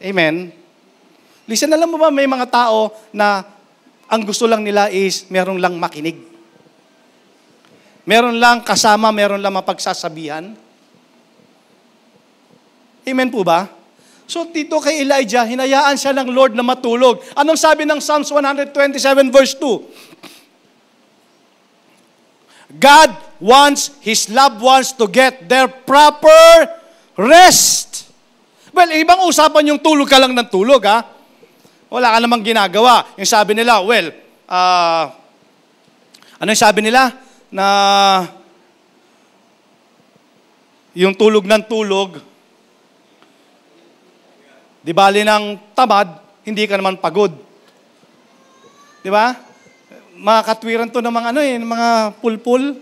Amen? Listen, alam mo ba, may mga tao na ang gusto lang nila is meron lang makinig. Meron lang kasama, meron lang mapagsasabihan. Amen po ba? So, dito kay Elijah, hinayaan siya ng Lord na matulog. Anong sabi ng Psalms 127 verse 2? God wants His loved ones to get their proper rest. Well, ibang usapan yung tulog ka lang ng tulog, ha? Wala ka namang ginagawa. Yung sabi nila, well, Ano yung sabi nila? Na yung tulog ng tulog, di bali ng tamad, hindi ka naman pagod. Di ba? Mga katwiran to ng mga mga pulpul.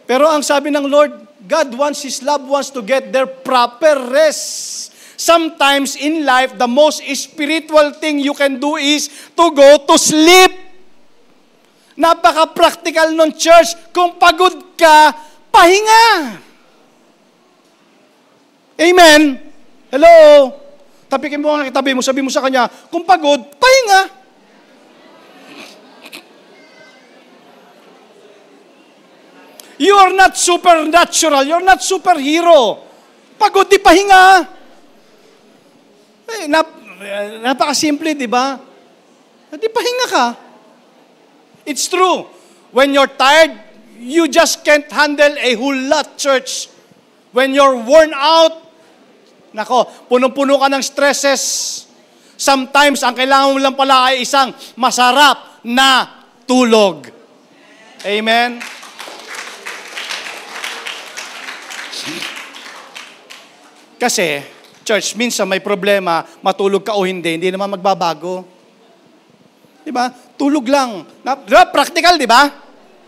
Pero ang sabi ng Lord, God wants His loved ones to get their proper rest. Sometimes in life, the most spiritual thing you can do is to go to sleep. Napaka-practical ng church. Kung pagod ka, pahinga. Amen? Hello? Tapikin mo ang kitabi mo, sabi mo sa kanya, kung pagod, pahinga. You're not supernatural. You're not superhero. Pagod, di pahinga. Napakasimple, di ba? Di pahinga ka. It's true. When you're tired, you just can't handle a whole lot, church. When you're worn out, nako, punong-puno ka ng stresses. Sometimes, ang kailangan mo lang pala ay isang masarap na tulog. Amen? Kasi, church, minsan may problema, matulog ka o hindi naman magbabago. Di ba? Tulog lang. Diba? Practical, di ba?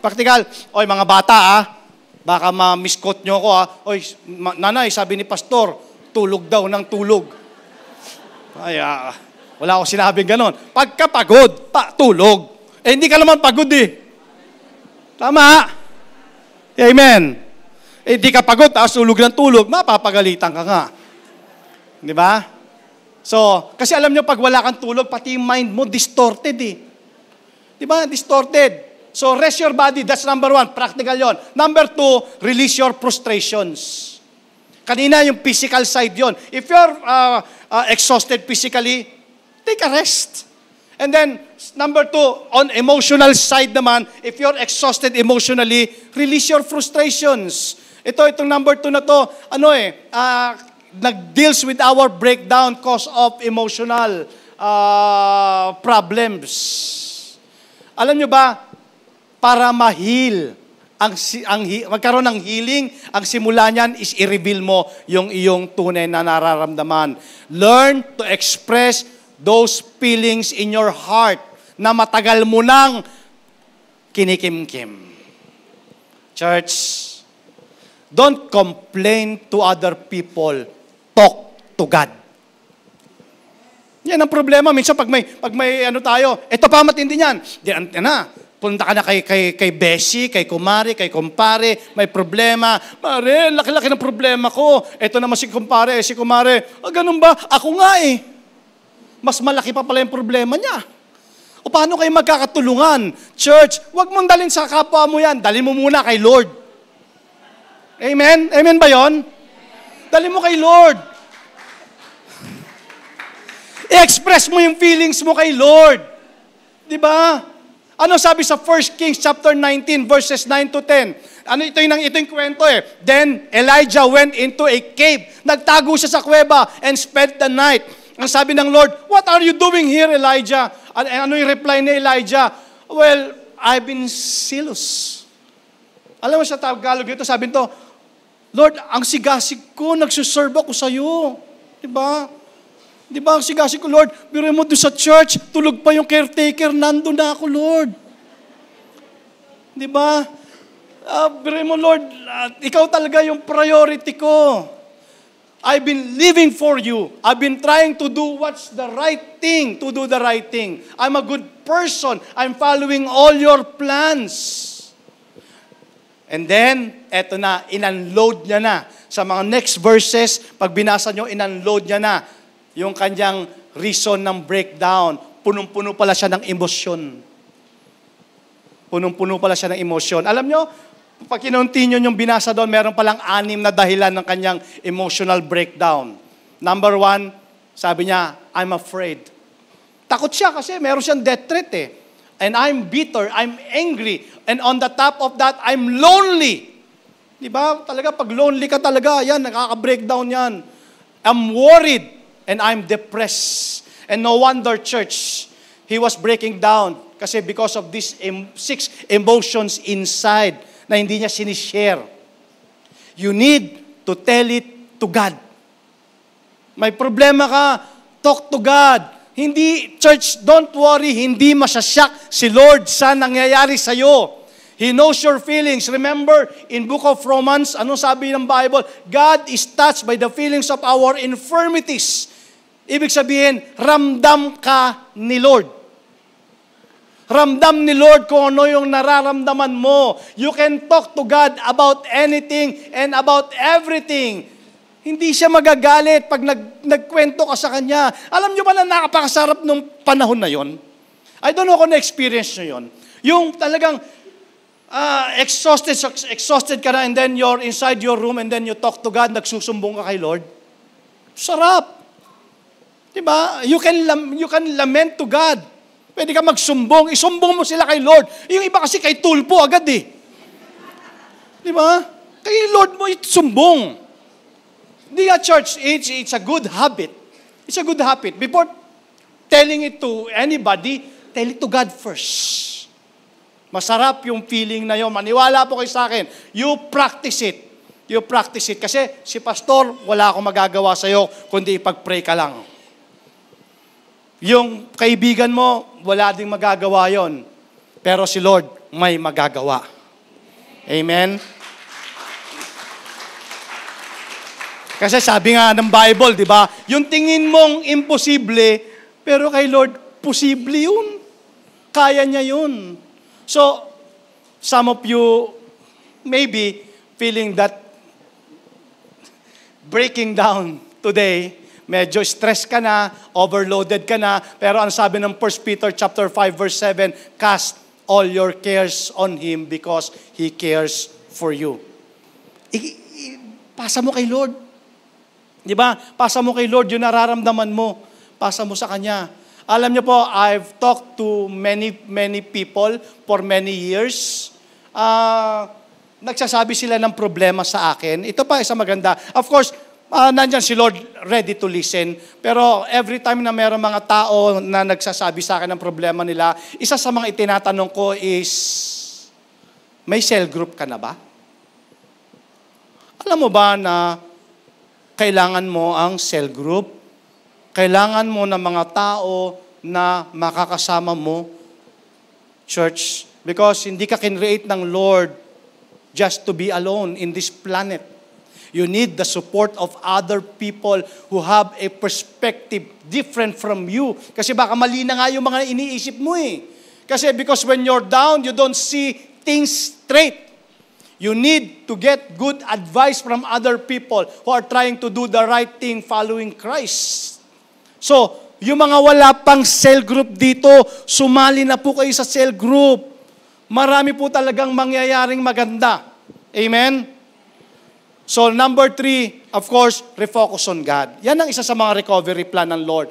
Practical. Oy, mga bata, baka ma-misquote nyo ako, Oy, nanay, sabi ni pastor, tulog daw ng tulog. Ay, wala akong sinabing ganon. Pagkapagod, tulog. Hindi ka naman pagod Tama? Amen. Hindi ka pagod, tulog ng tulog, mapapagalitan ka nga. Di ba? So, kasi alam nyo, pag wala kang tulog, pati yung mind mo, distorted Di ba? Distorted. So, rest your body. That's number 1. Practical yon. Number 2, release your frustrations. Kanina, yung physical side yon. If you're exhausted physically, take a rest. And then, number 2, on emotional side naman, if you're exhausted emotionally, release your frustrations. Itong number 2 na to, nag-deals with our breakdown cause of emotional problems. Alam nyo ba, para ma-heal, magkaroon ng healing, ang simula niyan is i-reveal mo yung iyong tunay na nararamdaman. Learn to express those feelings in your heart na matagal mo nang kinikimkim. Church, don't complain to other people. Talk to God. Yan ang problema. Minsan pag may tayo, ito pa matindi niyan. Punta ka na kay Beshi, kay Kumari, kay Kumpare, may problema. Mare, laki-laki ng problema ko. Ito naman si Kumpare, si Kumare. Ganun ba? Ako nga Mas malaki pa pala yung problema niya. O paano kayo magkakatulungan? Church, wag mong dalhin sa kapwa mo yan. Dalhin mo muna kay Lord. Amen? Amen ba yon? Dalhin mo kay Lord. I-express mo yung feelings mo kay Lord. Di ba? Ano sabi sa 1 Kings chapter 19 verses 9 to 10? Ito yung kwento Then Elijah went into a cave. Nagtago siya sa kuweba and spent the night. Ang sabi ng Lord, what are you doing here, Elijah? Ano yung reply ni Elijah? Well, I've been zealous. Alam mo sa Tagalog ito, sabi nito, Lord, ang sigasig ko, nagsuserve ako sa iyo. Diba? Diba ang sigasig ko, Lord? Biro mo doon sa church, tulog pa yung caretaker, nandun na ako, Lord. Diba? Biro mo, Lord, ikaw talaga yung priority ko. I've been living for you. I've been trying to do what's the right thing, to do the right thing. I'm a good person. I'm following all your plans. And then, eto na, in-unload niya na. Sa mga next verses, pag binasa nyo, in-unload niya na yung kanyang reason ng breakdown. Punong-puno pala siya ng emosyon. Punong-puno pala siya ng emosyon. Alam nyo, pag kinontinue yung binasa doon, meron palang 6 na dahilan ng kanyang emotional breakdown. Number 1, sabi niya, I'm afraid. Takot siya kasi meron siyang death threat And I'm bitter, I'm angry, and on the top of that, I'm lonely. Di ba? Talaga, pag lonely ka talaga, yan, nakaka-breakdown yan. I'm worried, and I'm depressed. And no wonder, church, he was breaking down. Kasi because of these 6 emotions inside na hindi niya sinishare. You need to tell it to God. May problema ka, talk to God. Hindi, church, don't worry, hindi masasyak si Lord sa nangyayari sa'yo. He knows your feelings. Remember, in book of Romans, anong sabi ng Bible? God is touched by the feelings of our infirmities. Ibig sabihin, ramdam ka ni Lord. Ramdam ni Lord kung ano yung nararamdaman mo. You can talk to God about anything and about everything. Hindi siya magagalit pag nagkwento ka sa Kanya. Alam nyo ba na nakapakasarap nung panahon na yon? I don't know kung na-experience nyo yon. Yung talagang exhausted ka na and then you're inside your room and then you talk to God, nagsusumbong ka kay Lord. Sarap. Diba? You can lament to God. Pwede ka magsumbong. Isumbong mo sila kay Lord. Yung iba kasi kay tulpo agad eh. Diba? Kay Lord mo isumbong. Di nga church, it's a good habit. It's a good habit. Before telling it to anybody, tell it to God first. Masarap yung feeling na yun. Maniwala po kayo sa akin. You practice it. You practice it. Kasi si pastor, wala akong magagawa sa'yo, kundi ipag-pray ka lang. Yung kaibigan mo, wala ding magagawa yon. Pero si Lord, may magagawa. Amen? Kasi sabi nga ng Bible, di ba? Yung tingin mong imposible, pero kay Lord, posible yun. Kaya niya yun. So, some of you maybe feeling that breaking down today, medyo stress ka na, overloaded ka na, pero ang sabi ng 1 Peter chapter 5 verse 7, cast all your cares on Him because He cares for you. Pasa mo kay Lord. Di ba? Pasa mo kay Lord yung nararamdaman mo. Pasa mo sa Kanya. Alam niyo po, I've talked to many people for many years. Nagsasabi sila ng problema sa akin. Ito pa, isa maganda. Of course, nandyan si Lord ready to listen. Pero every time na mayroong mga tao na nagsasabi sa akin ng problema nila, isa sa mga itinatanong ko is, may cell group ka na ba? Alam mo ba na kailangan mo ang cell group? Kailangan mo ng mga tao na makakasama mo, church, because hindi ka kinreate ng Lord just to be alone in this planet. You need the support of other people who have a perspective different from you. Kasi baka mali na nga yung mga iniisip mo eh. Kasi because when you're down, you don't see things straight. You need to get good advice from other people who are trying to do the right thing following Christ. So, yung mga wala pang cell group dito, sumali na po kayo sa cell group. Marami po talagang mangyayaring maganda. Amen? So, number 3, of course, refocus on God. Yan ang isa sa mga recovery plan ng Lord.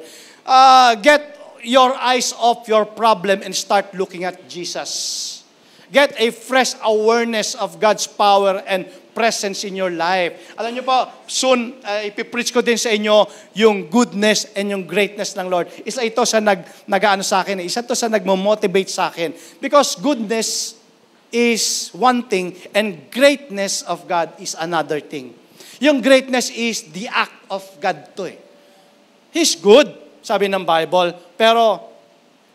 Get your eyes off your problem and start looking at Jesus. Get a fresh awareness of God's power and presence in your life. Alam niyo po, soon, ipipreach ko din sa inyo yung goodness and yung greatness ng Lord. Isa ito sa nag-ano sa akin, isa ito sa nagmo-motivate sa akin. Because goodness is one thing and greatness of God is another thing. Yung greatness is the act of God to eh. He's good, sabi ng Bible, pero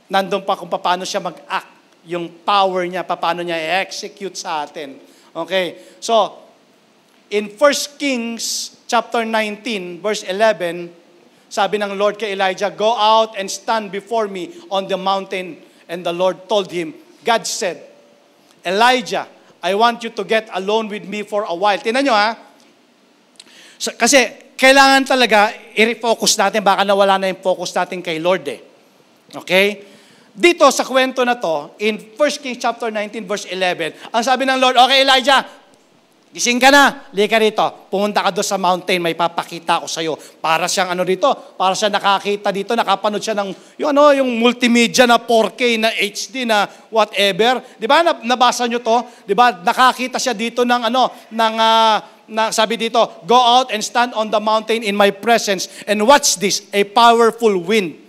nandun pa kung paano siya mag-act, yung power niya, paano niya i-execute sa atin. Okay, so, in 1 Kings chapter 19, verse 11, sabi ng Lord kay Elijah, go out and stand before me on the mountain. And the Lord told him, God said, Elijah, I want you to get alone with me for a while. Tingnan nyo ha. Kasi kailangan talaga i-refocus natin. Baka nawala na yung focus natin kay Lord eh. Okay? Dito sa kwento na to, in 1 Kings chapter 19 verse 11, ang sabi ng Lord, okay Elijah, gising ka na, lika rito, pumunta ka doon sa mountain, may papakita ko sa'yo. Para siyang ano dito, para siya nakakita dito, nakapanood siya ng yung multimedia na 4K, na HD, na whatever. Di ba, nabasa nyo to? Di ba, nakakita siya dito ng sabi dito, go out and stand on the mountain in my presence and watch this, a powerful wind.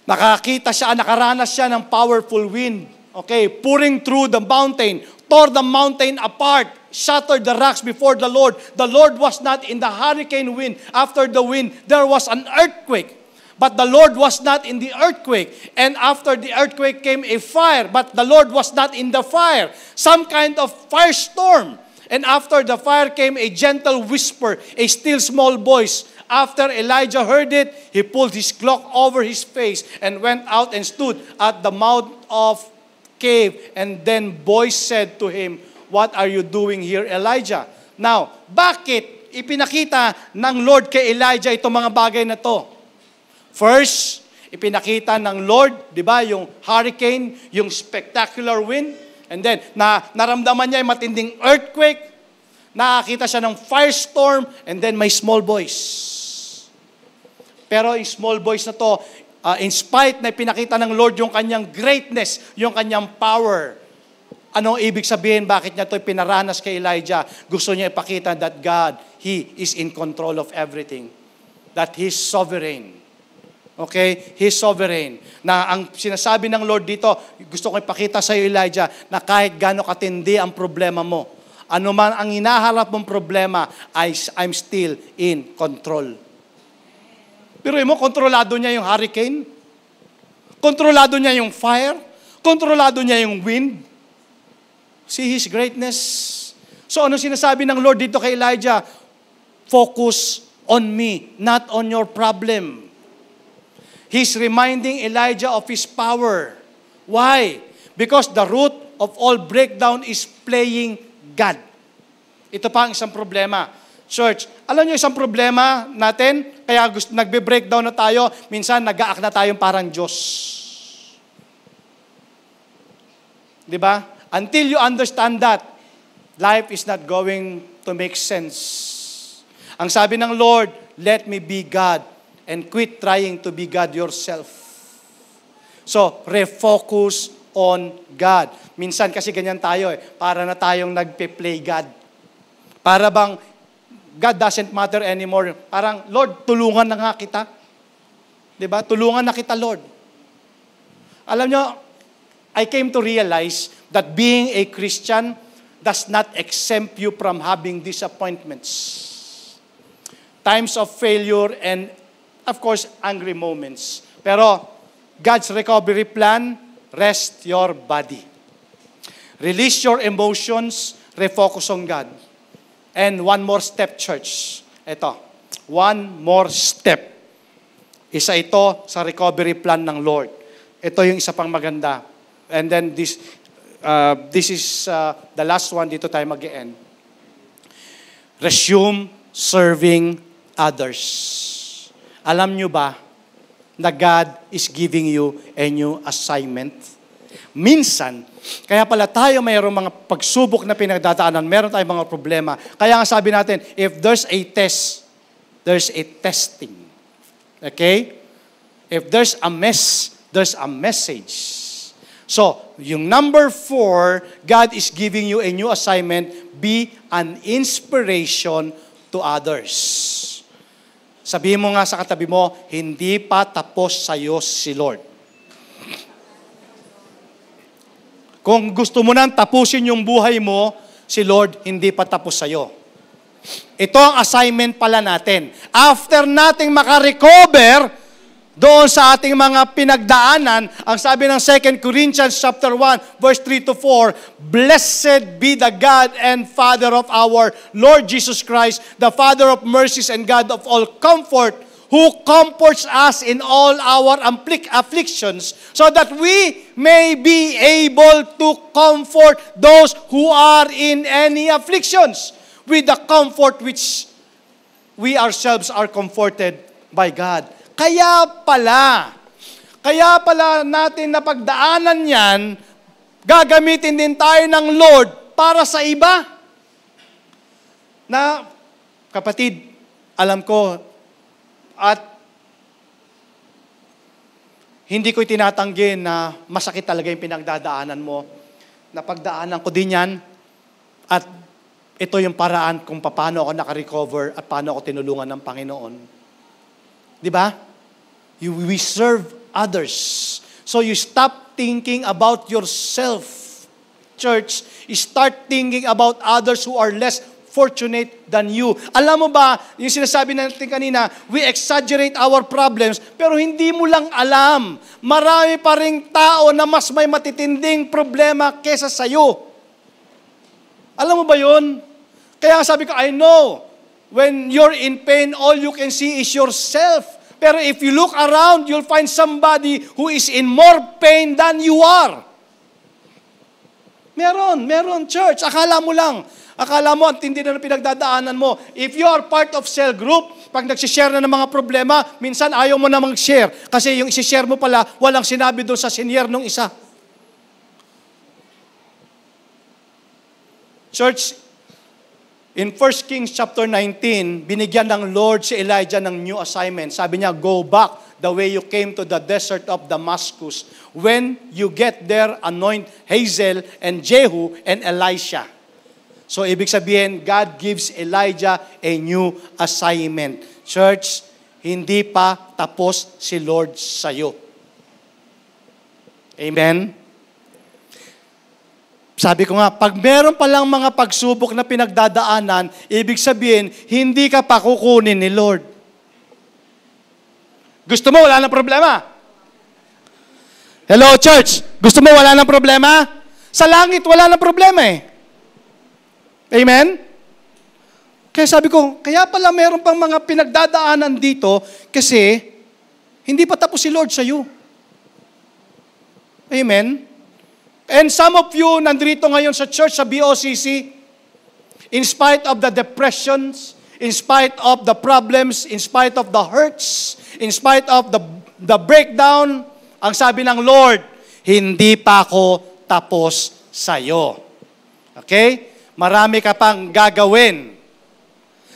Nakakita siya, nakaranas siya ng powerful wind. Okay, pouring through the mountain, tore the mountain apart, shattered the rocks before the Lord. The Lord was not in the hurricane wind. After the wind, there was an earthquake. But the Lord was not in the earthquake. And after the earthquake came a fire. But the Lord was not in the fire. Some kind of firestorm. And after the fire came a gentle whisper, a still small voice. After Elijah heard it, he pulled his cloak over his face and went out and stood at the mouth of cave. And then voice said to him, "What are you doing here, Elijah?" Now, bakit ipinakita ng Lord kay Elijah itong mga bagay na to? First, ipinakita ng Lord, di ba, yung hurricane, yung spectacular wind. And then, naramdaman niya yung matinding earthquake. Nakakita siya ng firestorm. And then, may small voice. Pero yung small voice na to, in spite na ipinakita ng Lord yung kanyang greatness, yung kanyang power, anong ibig sabihin? Bakit niya ito pinaranas kay Elijah? Gusto niya ipakita that God, He is in control of everything. That He's sovereign. Okay? He's sovereign. Na ang sinasabi ng Lord dito, gusto ko ipakita sa iyo, Elijah, na kahit gaano katindi ang problema mo, ano man ang hinaharap mong problema, I'm still in control. Pero mo, kontrolado niya yung hurricane, kontrolado niya yung fire, kontrolado niya yung wind. See His greatness. So ano sinasabi ng Lord dito kay Elijah? Focus on me, not on your problem. He's reminding Elijah of his power. Why? Because the root of all breakdown is playing God. Ito pa ang isang problema. Church, alam niyo isang problema natin, kaya nagbe-breakdown na tayo, minsan nag-aak na tayong parang Diyos. Di ba? Until you understand that, life is not going to make sense. Ang sabi ng Lord, let me be God. And quit trying to be God yourself. So, refocus on God. Minsan kasi ganyan tayo para na tayong nagpe-play God. Para bang God doesn't matter anymore. Parang, Lord, tulungan na nga kita. Diba? Tulungan na kita, Lord. Alam nyo, I came to realize that being a Christian does not exempt you from having disappointments. Times of failure and of course, angry moments. Pero, God's recovery plan, rest your body. Release your emotions, refocus on God. And one more step, church. Ito, one more step. Isa ito sa recovery plan ng Lord. Ito yung isa pang maganda. And then this is the last one, dito tayo mag-end. Resume serving others. Alam nyo ba na God is giving you a new assignment? Minsan, kaya pala tayo mayroong mga pagsubok na pinagdadaanan, meron tayong mga problema. Kaya nga sabi natin, if there's a test, there's a testing. Okay? If there's a mess, there's a message. So, yung number 4, God is giving you a new assignment, be an inspiration to others. Sabihin mo nga sa katabi mo, hindi pa tapos sa'yo si Lord. Kung gusto mo nang tapusin yung buhay mo, si Lord hindi pa tapos sa'yo. Ito ang assignment pala natin. After nating makarecover doon sa ating mga pinagdaanan, ang sabi ng 2 Corinthians chapter 1, verse 3 to 4, Blessed be the God and Father of our Lord Jesus Christ, the Father of mercies and God of all comfort, who comforts us in all our afflictions, so that we may be able to comfort those who are in any afflictions, with the comfort which we ourselves are comforted by God. Kaya pala natin na pagdaanan yan, gagamitin din tayo ng Lord para sa iba. Na, kapatid, alam ko, at hindi ko itinatanggi na masakit talaga yung pinagdadaanan mo. Napagdaanan ko din yan, at ito yung paraan kung paano ako nakarecover at paano ako tinulungan ng Panginoon. Di ba? We serve others. So you stop thinking about yourself, church. Start thinking about others who are less fortunate than you. Alam mo ba, yung sinasabi natin kanina, we exaggerate our problems, pero hindi mo lang alam, marami pa ring tao na mas may matitinding problema kesa sa'yo. Alam mo ba yun? Kaya sabi ko, I know, when you're in pain, all you can see is yourself. Pero if you look around, you'll find somebody who is in more pain than you are. Meron, church. Akala mo lang. Akala mo, ang tindi na pinagdadaanan mo. If you are part of cell group, pag nagsishare na ng mga problema, minsan ayaw mo na mag-share. Kasi yung isi-share mo pala, walang sinabi doon sa senior nung isa. Church, in 1 Kings chapter 19, binigyan ng Lord si Elijah ng new assignment. Sabi niya, go back the way you came to the desert of Damascus. When you get there, anoint Hazael and Jehu and Elisha. So, ibig sabihin, God gives Elijah a new assignment. Church, hindi pa tapos si Lord sa'yo. Amen? Sabi ko nga, pag meron palang mga pagsubok na pinagdadaanan, ibig sabihin, hindi ka pa kukunin ni Lord. Gusto mo, wala nang problema? Hello, church? Gusto mo, wala nang problema? Sa langit, wala nang problema eh. Amen? Kaya sabi ko, kaya pala meron pang mga pinagdadaanan dito kasi hindi pa tapos si Lord sa iyo. Amen? And some of you nandito ngayon sa church, sa BOCC, in spite of the depressions, in spite of the problems, in spite of the hurts, in spite of the breakdown, ang sabi ng Lord, hindi pa ako tapos sa iyo. Okay? Marami ka pang gagawin.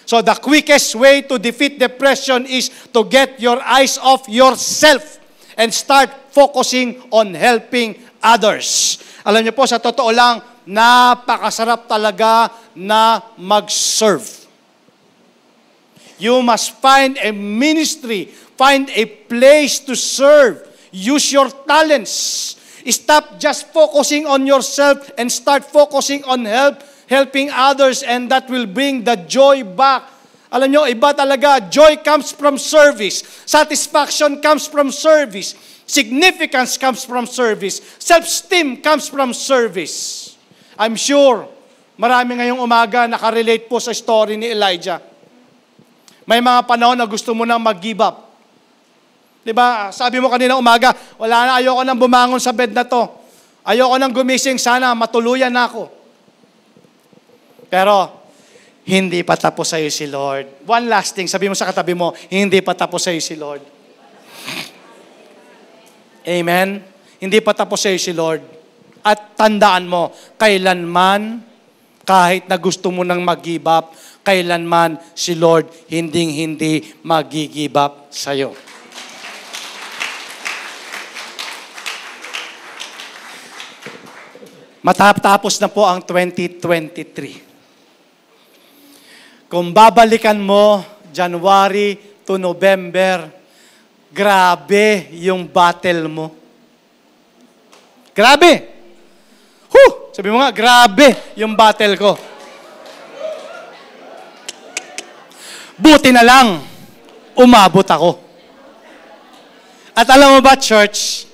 So the quickest way to defeat depression is to get your eyes off yourself and start focusing on helping others. Alam niyo po, sa totoo lang, napakasarap talaga na mag-serve. You must find a ministry, find a place to serve. Use your talents. Stop just focusing on yourself and start focusing on helping others, and that will bring the joy back. Alam nyo, iba talaga. Joy comes from service. Satisfaction comes from service. Significance comes from service. Self-esteem comes from service. I'm sure, marami ngayong umaga nakarelate po sa story ni Elijah. May mga panahon na gusto mo nang mag-give up. Diba? Sabi mo kanina umaga, wala na, ayoko nang bumangon sa bed na to. Ayoko nang gumising, sana matuluyan na ako. Pero, hindi pa tapos sa'yo si Lord. One last thing, sabi mo sa katabi mo, hindi pa tapos sa'yo si Lord. Amen? Hindi pa tapos sa'yo si Lord. At tandaan mo, kailanman, kahit na gusto mo nang mag-give up, kailanman si Lord hindi mag-give up sa'yo. Matapos na po ang 2023. Kung babalikan mo, January to November, grabe yung battle mo. Grabe! Sabi mo nga, grabe yung battle ko. Buti na lang, umabot ako. At alam mo ba, church,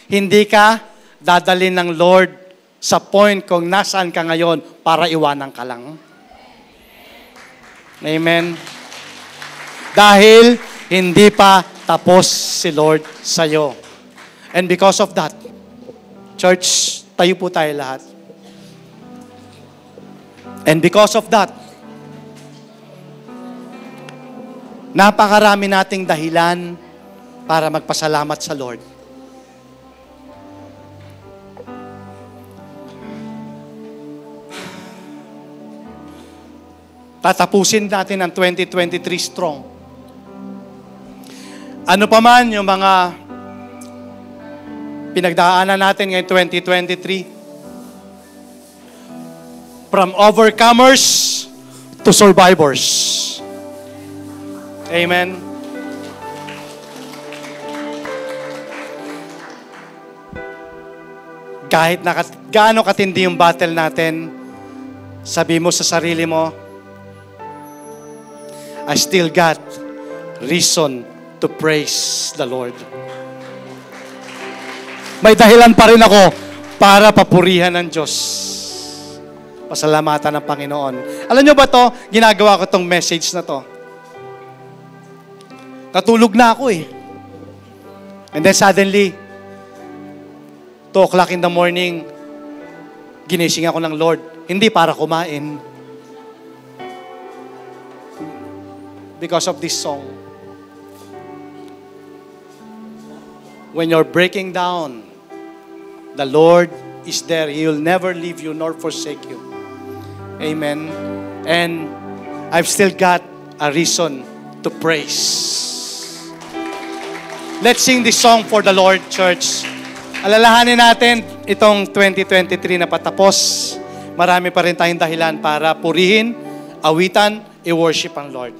hindi ka dadalhin ng Lord sa point kung nasaan ka ngayon para iwanan ka lang. Amen. Dahil hindi pa tapos si Lord sa'yo. And because of that, church, tayo po tayo lahat. And because of that, napakarami nating dahilan para magpasalamat sa Lord. Tatapusin natin ang 2023 strong. Ano pa man yung mga pinagdaanan natin ngayong 2023, from overcomers to survivors. Amen. Kahit gaano katindi yung battle natin, sabi mo sa sarili mo, I still got reason to praise the Lord. May dahilan pa rin ako para papurihan ng Diyos. Pasalamatan ng Panginoon. Alam nyo ba to, ginagawa ko tong message na to. Natulog na ako eh. And then suddenly, 2 o'clock in the morning, ginising ako ng Lord. Hindi para kumain. Because of this song. When you're breaking down, the Lord is there. He will never leave you nor forsake you. Amen. And I've still got a reason to praise. Let's sing this song for the Lord, church. Alalahanin natin itong 2023 na patapos. Marami pa rin tayong dahilan para purihin, awitan, i-worship ang Lord.